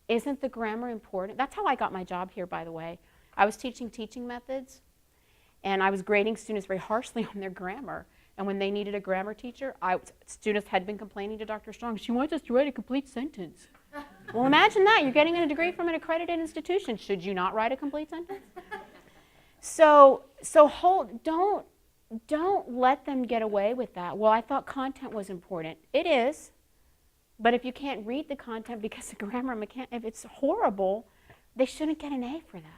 A: isn't the grammar important? That's how I got my job here, by the way. I was teaching methods, and I was grading students very harshly on their grammar. And when they needed a grammar teacher, students had been complaining to Dr. Strong, she wants us to write a complete sentence. Well, imagine that. You're getting a degree from an accredited institution. Should you not write a complete sentence? So don't let them get away with that. Well, I thought content was important. It is, but if you can't read the content because the grammar if it's horrible, they shouldn't get an A for that.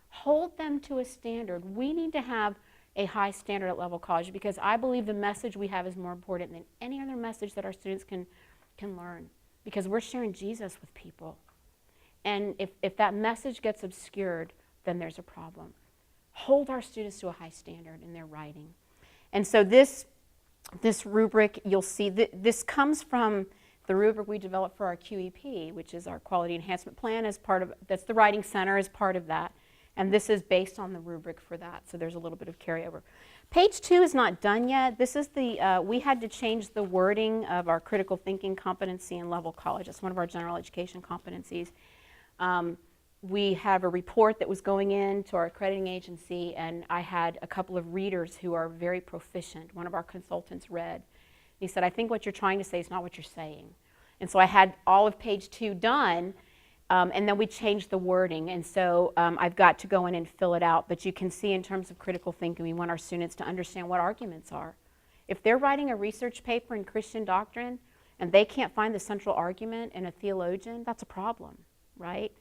A: Hold them to a standard. We need to have a high standard at Level College because I believe the message we have is more important than any other message that our students can learn, because we're sharing Jesus with people. And if that message gets obscured, then there's a problem. Hold our students to a high standard in their writing. And so this rubric, you'll see, this comes from the rubric we developed for our QEP, which is our Quality Enhancement Plan, that's the Writing Center as part of that. And this is based on the rubric for that, so there's a little bit of carryover. Page 2 is not done yet. This is we had to change the wording of our critical thinking competency in level college. It's one of our general education competencies. We have a report that was going in to our accrediting agency, and I had a couple of readers who are very proficient. One of our consultants read. He said, I think what you're trying to say is not what you're saying. And so I had all of page 2 done, and then we changed the wording. And so I've got to go in and fill it out. But you can see in terms of critical thinking, we want our students to understand what arguments are. If they're writing a research paper in Christian doctrine, and they can't find the central argument in a theologian, that's a problem, right?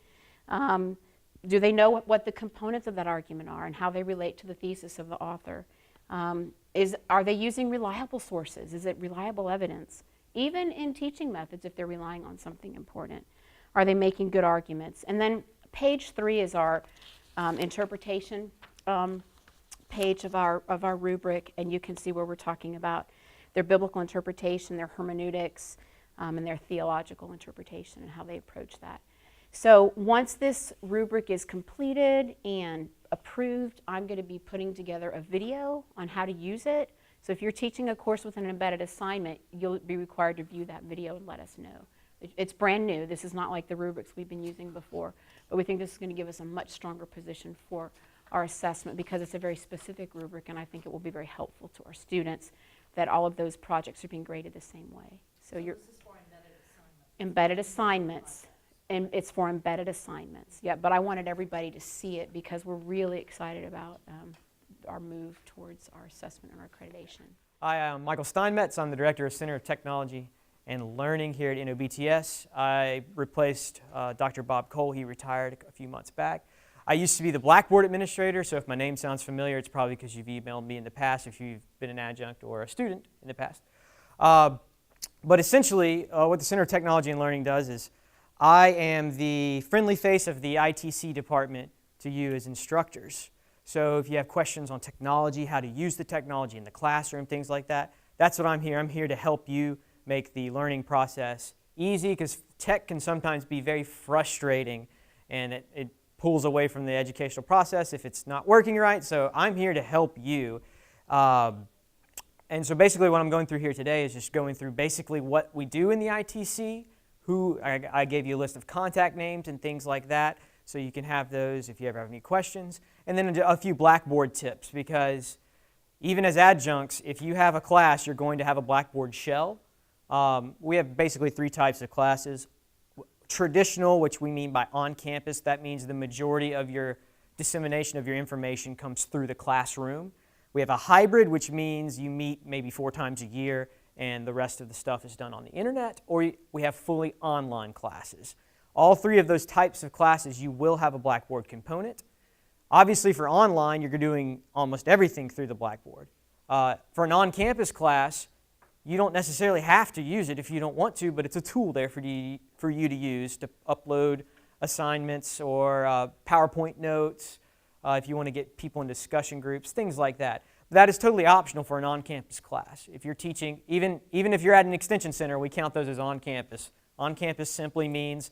A: Do they know what the components of that argument are and how they relate to the thesis of the author? Are they using reliable sources? Is it reliable evidence? Even in teaching methods, if they're relying on something important, are they making good arguments? And then page 3 is our interpretation page of our rubric, and you can see where we're talking about their biblical interpretation, their hermeneutics, and their theological interpretation and how they approach that. So once this rubric is completed and approved, I'm going to be putting together a video on how to use it. So if you're teaching a course with an embedded assignment, you'll be required to view that video and let us know. It's brand new. This is not like the rubrics we've been using before, but we think this is going to give us a much stronger position for our assessment because it's a very specific rubric, and I think it will be very helpful to our students that all of those projects are being graded the same way. So
B: This is for embedded assignments.
A: embedded assignments. And it's for embedded assignments. Yeah, but I wanted everybody to see it because we're really excited about our move towards our assessment and our accreditation.
D: Hi, I'm Michael Steinmetz. I'm the Director of Center of Technology and Learning here at NOBTS. I replaced Dr. Bob Cole. He retired a few months back. I used to be the Blackboard Administrator, so if my name sounds familiar, it's probably because you've emailed me in the past if you've been an adjunct or a student in the past. But essentially, what the Center of Technology and Learning does is I am the friendly face of the ITC department to you as instructors. So if you have questions on technology, how to use the technology in the classroom, things like that, that's what I'm here. I'm here to help you make the learning process easy because tech can sometimes be very frustrating and it pulls away from the educational process if it's not working right. So I'm here to help you. And so basically what I'm going through here today is just going through basically what we do in the ITC, I gave you a list of contact names and things like that, so you can have those if you ever have any questions. And then a few Blackboard tips, because even as adjuncts, if you have a class, you're going to have a Blackboard shell. We have basically 3 types of classes. Traditional, which we mean by on-campus, that means the majority of your dissemination of your information comes through the classroom. We have a hybrid, which means you meet maybe 4 times a year, and the rest of the stuff is done on the internet, or we have fully online classes. All 3 of those types of classes, you will have a Blackboard component. Obviously, for online, you're doing almost everything through the Blackboard. For an on-campus class, you don't necessarily have to use it if you don't want to, but it's a tool there for you to use to upload assignments or PowerPoint notes, if you want to get people in discussion groups, things like that. That is totally optional for an on-campus class. If you're teaching, even if you're at an extension center, we count those as on-campus. On-campus simply means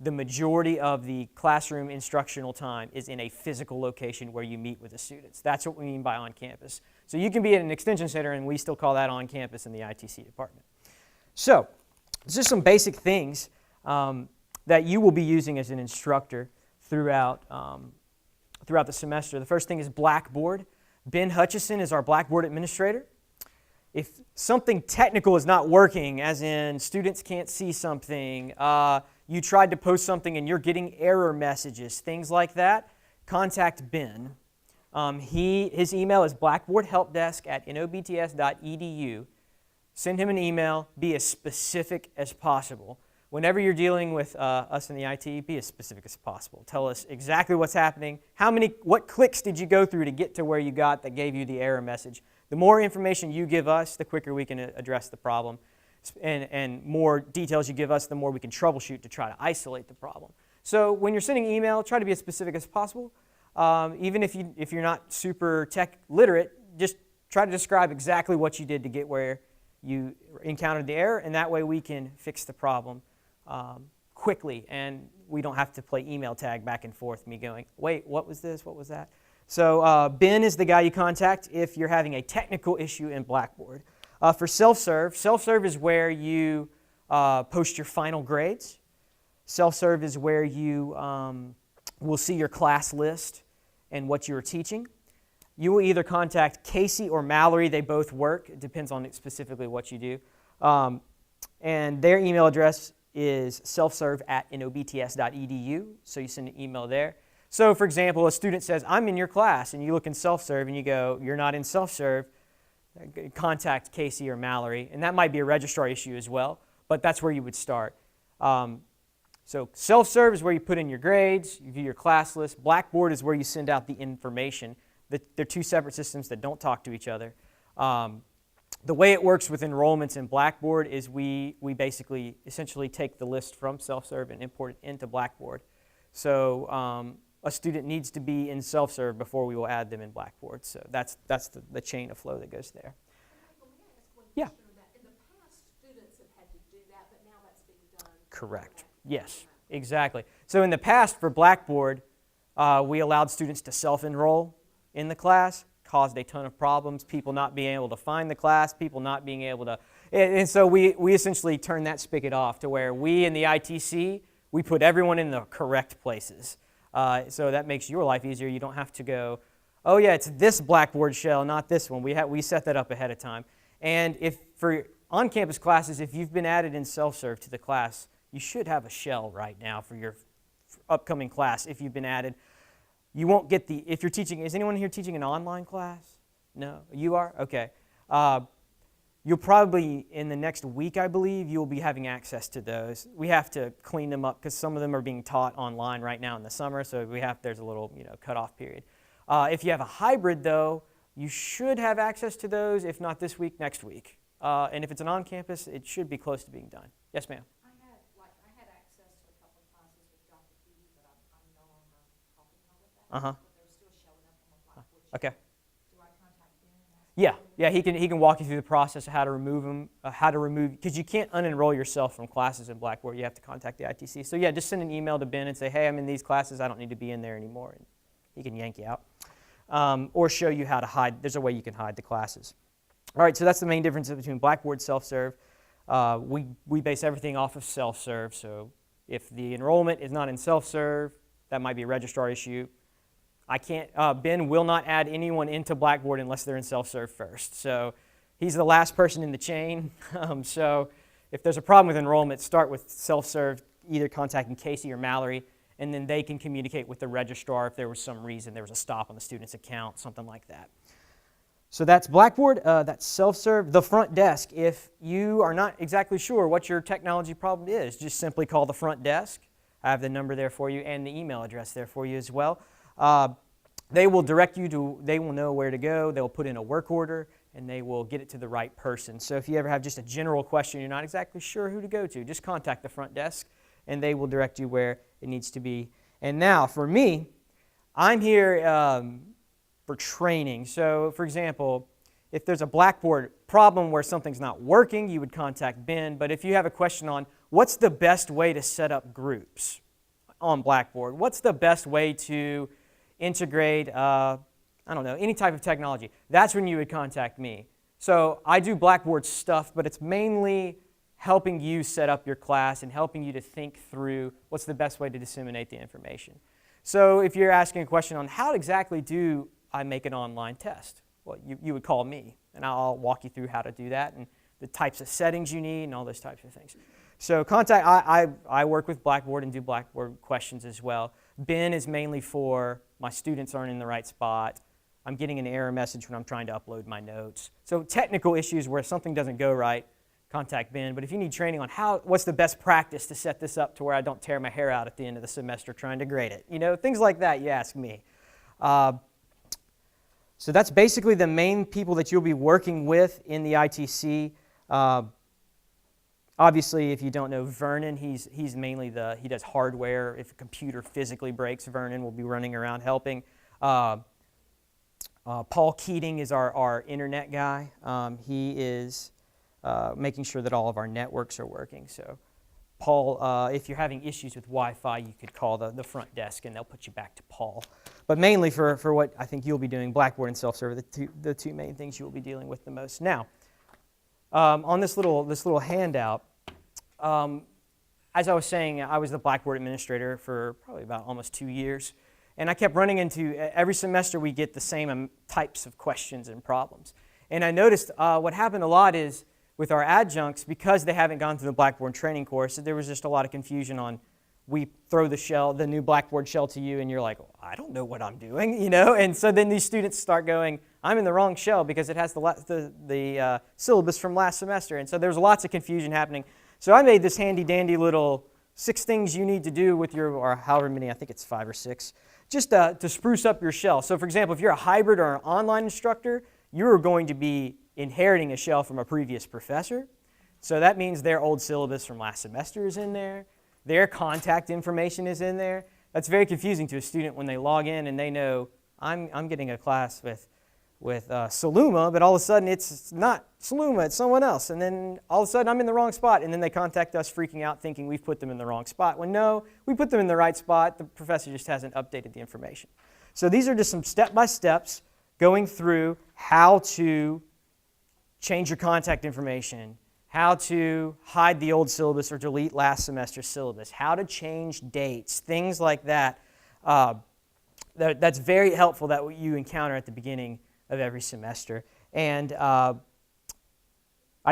D: the majority of the classroom instructional time is in a physical location where you meet with the students. That's what we mean by on-campus. So you can be at an extension center, and we still call that on-campus in the ITC department. So these are some basic things that you will be using as an instructor throughout the semester. The first thing is Blackboard. Ben Hutchison is our Blackboard administrator. If something technical is not working, as in students can't see something, you tried to post something and you're getting error messages, things like that, contact Ben. His email is blackboardhelpdesk@nobts.edu. Send him an email. Be as specific as possible. Whenever you're dealing with us in the IT, be as specific as possible. Tell us exactly what's happening. What clicks did you go through to get to where you got that gave you the error message? The more information you give us, the quicker we can address the problem. And more details you give us, the more we can troubleshoot to try to isolate the problem. So when you're sending email, try to be as specific as possible. Even if you're not super tech literate, just try to describe exactly what you did to get where you encountered the error, and that way we can fix the problem quickly, and we don't have to play email tag back and forth, me going, wait, what was this, what was that? So Ben is the guy you contact if you're having a technical issue in Blackboard. For self-serve is where you post your final grades. Self-serve is where you will see your class list and what you are teaching. You will either contact Casey or Mallory. They both work. It depends on specifically what you do. And their email address is selfserve@nobts.edu, so you send an email there. So, for example, a student says, I'm in your class, and you look in self-serve and you go, you're not in self-serve, contact Casey or Mallory. And that might be a registrar issue as well, but that's where you would start. So self-serve is where you put in your grades, you view your class list. Blackboard is where you send out the information. They're two separate systems that don't talk to each other. The way it works with enrollments in Blackboard is we basically essentially take the list from self-serve and import it into Blackboard. So a student needs to be in self-serve before we will add them in Blackboard. So that's the chain of flow that goes there.
B: Let me ask one
D: Yeah.
B: question on that. In the past, students have had to do that, but now that's being done.
D: Correct. Yes, exactly. So in the past for Blackboard, we allowed students to self-enroll in the class, caused a ton of problems, people not being able to find the class, people not being able to, and so we essentially turned that spigot off to where we in the ITC, we put everyone in the correct places. So that makes your life easier. You don't have to go, oh yeah, it's this Blackboard shell, not this one. We set that up ahead of time. And if for on-campus classes, if you've been added in self-serve to the class, you should have a shell right now for your upcoming class if you've been added. You won't get if you're teaching, is anyone here teaching an online class? No? You are? Okay. You'll probably, in the next week, I believe, you'll be having access to those. We have to clean them up because some of them are being taught online right now in the summer, so there's a little cutoff period. If you have a hybrid, though, you should have access to those, if not this week, next week. And if it's an on-campus, it should be close to being done. Yes, ma'am?
B: I had access to a couple of classes with Dr. Petey, but I'm no longer helping her with that.
D: Uh-huh.
B: But they're still showing up on my Blackboard sheet.
D: Okay.
B: Do I contact them and ask?
D: Yeah, he can walk you through the process of how to remove them, because you can't unenroll yourself from classes in Blackboard. You have to contact the ITC. So yeah, just send an email to Ben and say, hey, I'm in these classes. I don't need to be in there anymore. And he can yank you out. Or show you how to hide. There's a way you can hide the classes. All right, so that's the main difference between Blackboard self-serve. We base everything off of self-serve. So if the enrollment is not in self-serve, that might be a registrar issue. Ben will not add anyone into Blackboard unless they're in self-serve first. So he's the last person in the chain. So if there's a problem with enrollment, start with self-serve, either contacting Casey or Mallory, and then they can communicate with the registrar if there was some reason, there was a stop on the student's account, something like that. So that's Blackboard, that's self-serve. The front desk, if you are not exactly sure what your technology problem is, just simply call the front desk. I have the number there for you and the email address there for you as well. They will direct you they will know where to go, they'll put in a work order, and they will get it to the right person. So if you ever have just a general question, you're not exactly sure who to go to, just contact the front desk, and they will direct you where it needs to be. And now, for me, I'm here for training. So, for example, if there's a Blackboard problem where something's not working, you would contact Ben. But if you have a question on what's the best way to set up groups on Blackboard, what's the best way to integrate, any type of technology, that's when you would contact me. So I do Blackboard stuff, but it's mainly helping you set up your class and helping you to think through what's the best way to disseminate the information. So if you're asking a question on how exactly do I make an online test, well, you would call me, and I'll walk you through how to do that and the types of settings you need and all those types of things. So I work with Blackboard and do Blackboard questions as well. Ben is mainly for my students aren't in the right spot. I'm getting an error message when I'm trying to upload my notes. So technical issues where something doesn't go right, contact Ben. But if you need training on what's the best practice to set this up to where I don't tear my hair out at the end of the semester trying to grade it, things like that, you ask me. So that's basically the main people that you'll be working with in the ITC. Obviously, if you don't know Vernon, he's mainly he does hardware. If a computer physically breaks, Vernon will be running around helping. Paul Keating is our internet guy. He is making sure that all of our networks are working. So Paul, if you're having issues with Wi-Fi, you could call the front desk and they'll put you back to Paul. but mainly for what I think you'll be doing, Blackboard and self-serve are the two main things you will be dealing with the most. Now, on this little handout, as I was saying, I was the Blackboard administrator for probably about almost 2 years, and I kept running into, every semester we get the same types of questions and problems. And I noticed what happened a lot is with our adjuncts, because they haven't gone through the Blackboard training course, there was just a lot of confusion on, we throw the new Blackboard shell to you, and you're like, oh, I don't know what I'm doing, you know? And so then these students start going, I'm in the wrong shell because it has the syllabus from last semester. And so there's lots of confusion happening. So I made this handy-dandy little 6 things you need to do with your, or however many, I think it's 5 or 6, just to spruce up your shell. So for example, if you're a hybrid or an online instructor, you're going to be inheriting a shell from a previous professor. So that means their old syllabus from last semester is in there. Their contact information is in there. That's very confusing to a student when they log in and they know, I'm getting a class with Saluma, but all of a sudden it's not Saluma, it's someone else. And then all of a sudden I'm in the wrong spot, and then they contact us freaking out thinking we've put them in the wrong spot. When no, we put them in the right spot, the professor just hasn't updated the information. So these are just some step-by-steps going through how to change your contact information, how to hide the old syllabus or delete last semester's syllabus, how to change dates, things like that. That's very helpful that you encounter at the beginning of every semester. And I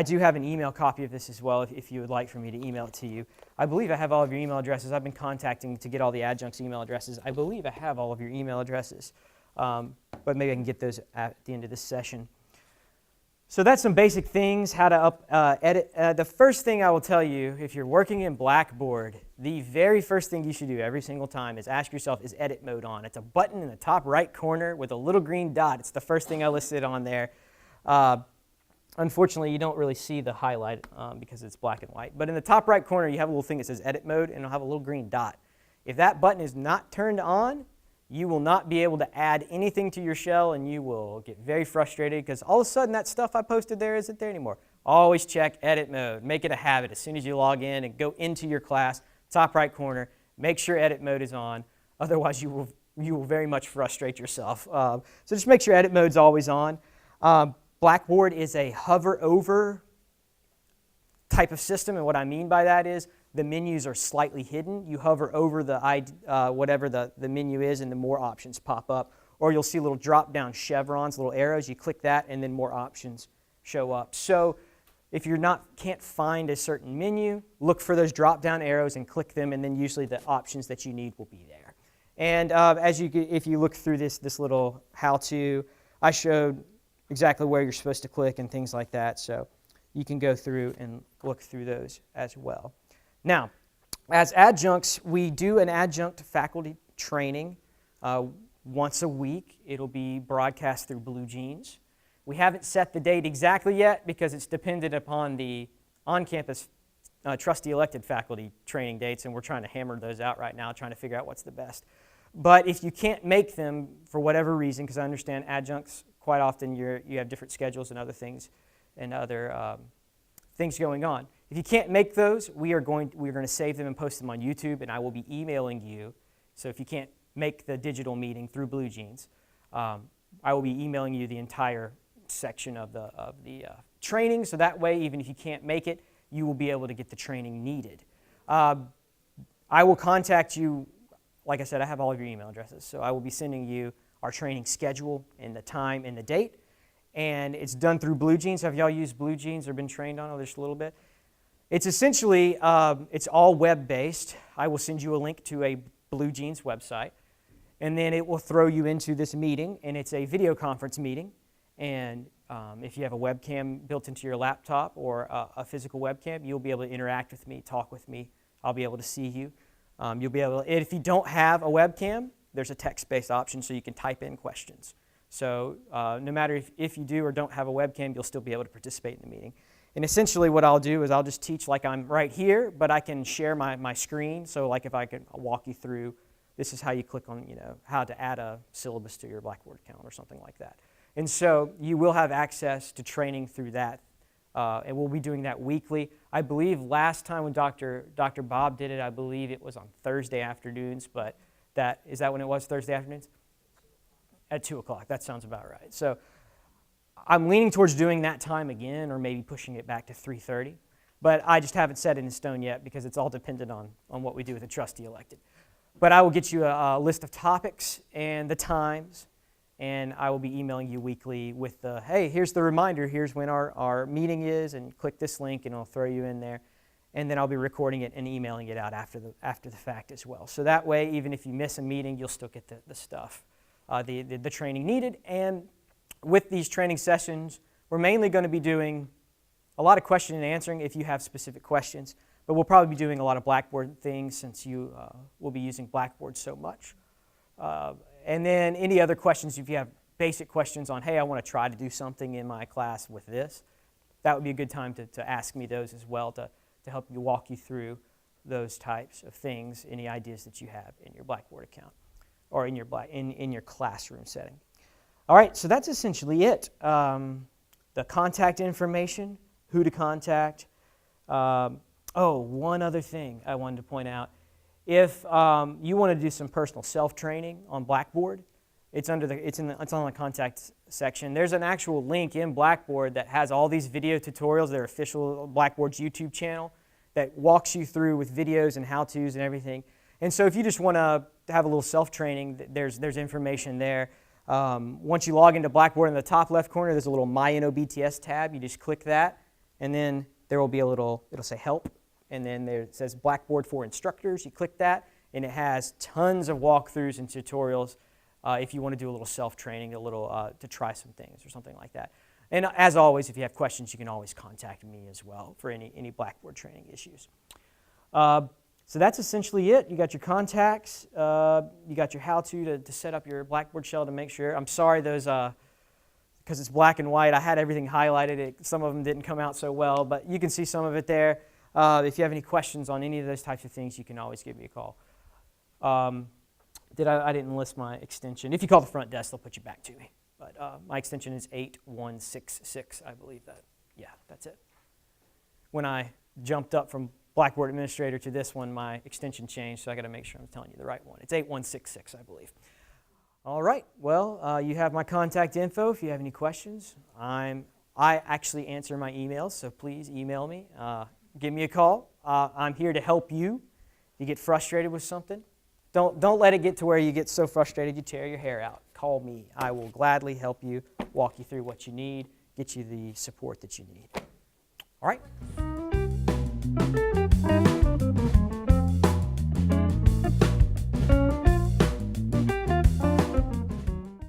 D: do have an email copy of this as well if you would like for me to email it to you. I believe I have all of your email addresses. I've been contacting to get all the adjuncts' email addresses. I believe I have all of your email addresses, but maybe I can get those at the end of this session. So that's some basic things, how to edit. The first thing I will tell you, if you're working in Blackboard, the very first thing you should do every single time is ask yourself, is edit mode on? It's a button in the top right corner with a little green dot. It's the first thing I listed on there. Unfortunately, you don't really see the highlight because it's black and white. But in the top right corner, you have a little thing that says edit mode, and it'll have a little green dot. If that button is not turned on, you will not be able to add anything to your shell, and you will get very frustrated because all of a sudden that stuff I posted there isn't there anymore. Always check edit mode. Make it a habit. As soon as you log in and go into your class, top right corner, make sure edit mode is on. Otherwise, you will very much frustrate yourself. So just make sure edit mode's always on. Blackboard is a hover over type of system, and what I mean by that is the menus are slightly hidden. You hover over the whatever the menu is, and the more options pop up. Or you'll see little drop-down chevrons, little arrows. You click that, and then more options show up. So if you can't find a certain menu, look for those drop-down arrows and click them, and then usually the options that you need will be there. And if you look through this little how-to, I showed exactly where you're supposed to click and things like that. So you can go through and look through those as well. Now, as adjuncts, we do an adjunct faculty training once a week. It'll be broadcast through Blue Jeans. We haven't set the date exactly yet because it's dependent upon the on-campus trustee elected faculty training dates, and we're trying to hammer those out right now, trying to figure out what's the best. But if you can't make them for whatever reason, because I understand adjuncts, quite often you have different schedules and other things and other things going on. If you can't make those, we're going to save them and post them on YouTube, and I will be emailing you. So if you can't make the digital meeting through Blue Jeans, I will be emailing you the entire section of the training, so that way, even if you can't make it, you will be able to get the training needed. I will contact you. Like I said, I have all of your email addresses, so I will be sending you our training schedule and the time and the date, and it's done through Blue Jeans. Have y'all used Blue Jeans or been trained on it just a little bit? It's essentially, it's all web-based. I will send you a link to a Blue Jeans website, and then it will throw you into this meeting, and it's a video conference meeting, and if you have a webcam built into your laptop or a physical webcam, you'll be able to interact with me, talk with me. I'll be able to see you. You'll be able to, if you don't have a webcam, there's a text-based option so you can type in questions. So no matter if you do or don't have a webcam, you'll still be able to participate in the meeting. And essentially what I'll do is I'll just teach like I'm right here, but I can share my screen. So like if I could walk you through, this is how you click on, how to add a syllabus to your Blackboard account or something like that. And so you will have access to training through that. And we'll be doing that weekly. I believe last time when Dr. Bob did it, I believe it was on Thursday afternoons, but is that when it was, Thursday afternoons? At 2 o'clock, that sounds about right. So I'm leaning towards doing that time again, or maybe pushing it back to 3:30. But I just haven't set it in stone yet because it's all dependent on what we do with the trustee elected. But I will get you a list of topics and the times, and I will be emailing you weekly with the, hey, here's the reminder, here's when our meeting is, and click this link and I'll throw you in there. And then I'll be recording it and emailing it out after the fact as well. So that way, even if you miss a meeting, you'll still get the stuff, the training needed. And with these training sessions, we're mainly going to be doing a lot of question and answering if you have specific questions, but we'll probably be doing a lot of Blackboard things since you will be using Blackboard so much. And then any other questions, if you have basic questions on, hey, I want to try to do something in my class with this, that would be a good time to ask me those as well to help you walk you through those types of things, any ideas that you have in your Blackboard account or in your classroom setting. All right, so that's essentially it. The contact information, who to contact. One other thing I wanted to point out. If you want to do some personal self-training on Blackboard, it's on the contact section. There's an actual link in Blackboard that has all these video tutorials. They're official Blackboard's YouTube channel that walks you through with videos and how-tos and everything. And so if you just want to have a little self-training, there's information there. Once you log into Blackboard in the top left corner, there's a little My NOBTS tab. You just click that, and then there will be it'll say Help, and then there it says Blackboard for Instructors. You click that, and it has tons of walkthroughs and tutorials if you want to do a little self-training, to try some things or something like that. And as always, if you have questions, you can always contact me as well for any Blackboard training issues. So that's essentially it. You got your contacts, you got your how-to to set up your Blackboard shell to make sure. I'm sorry those, because it's black and white, I had everything highlighted. Some of them didn't come out so well, but you can see some of it there. If you have any questions on any of those types of things, you can always give me a call. I didn't list my extension. If you call the front desk, they'll put you back to me. But my extension is 8166, I believe that. Yeah, that's it. When I jumped up from Blackboard Administrator to this one, my extension changed, so I got to make sure I'm telling you the right one. It's 8166, I believe. All right, well, you have my contact info if you have any questions. I actually answer my emails, so please email me. Give me a call. I'm here to help you. If you get frustrated with something, don't let it get to where you get so frustrated you tear your hair out. Call me. I will gladly help you, walk you through what you need, get you the support that you need. All right?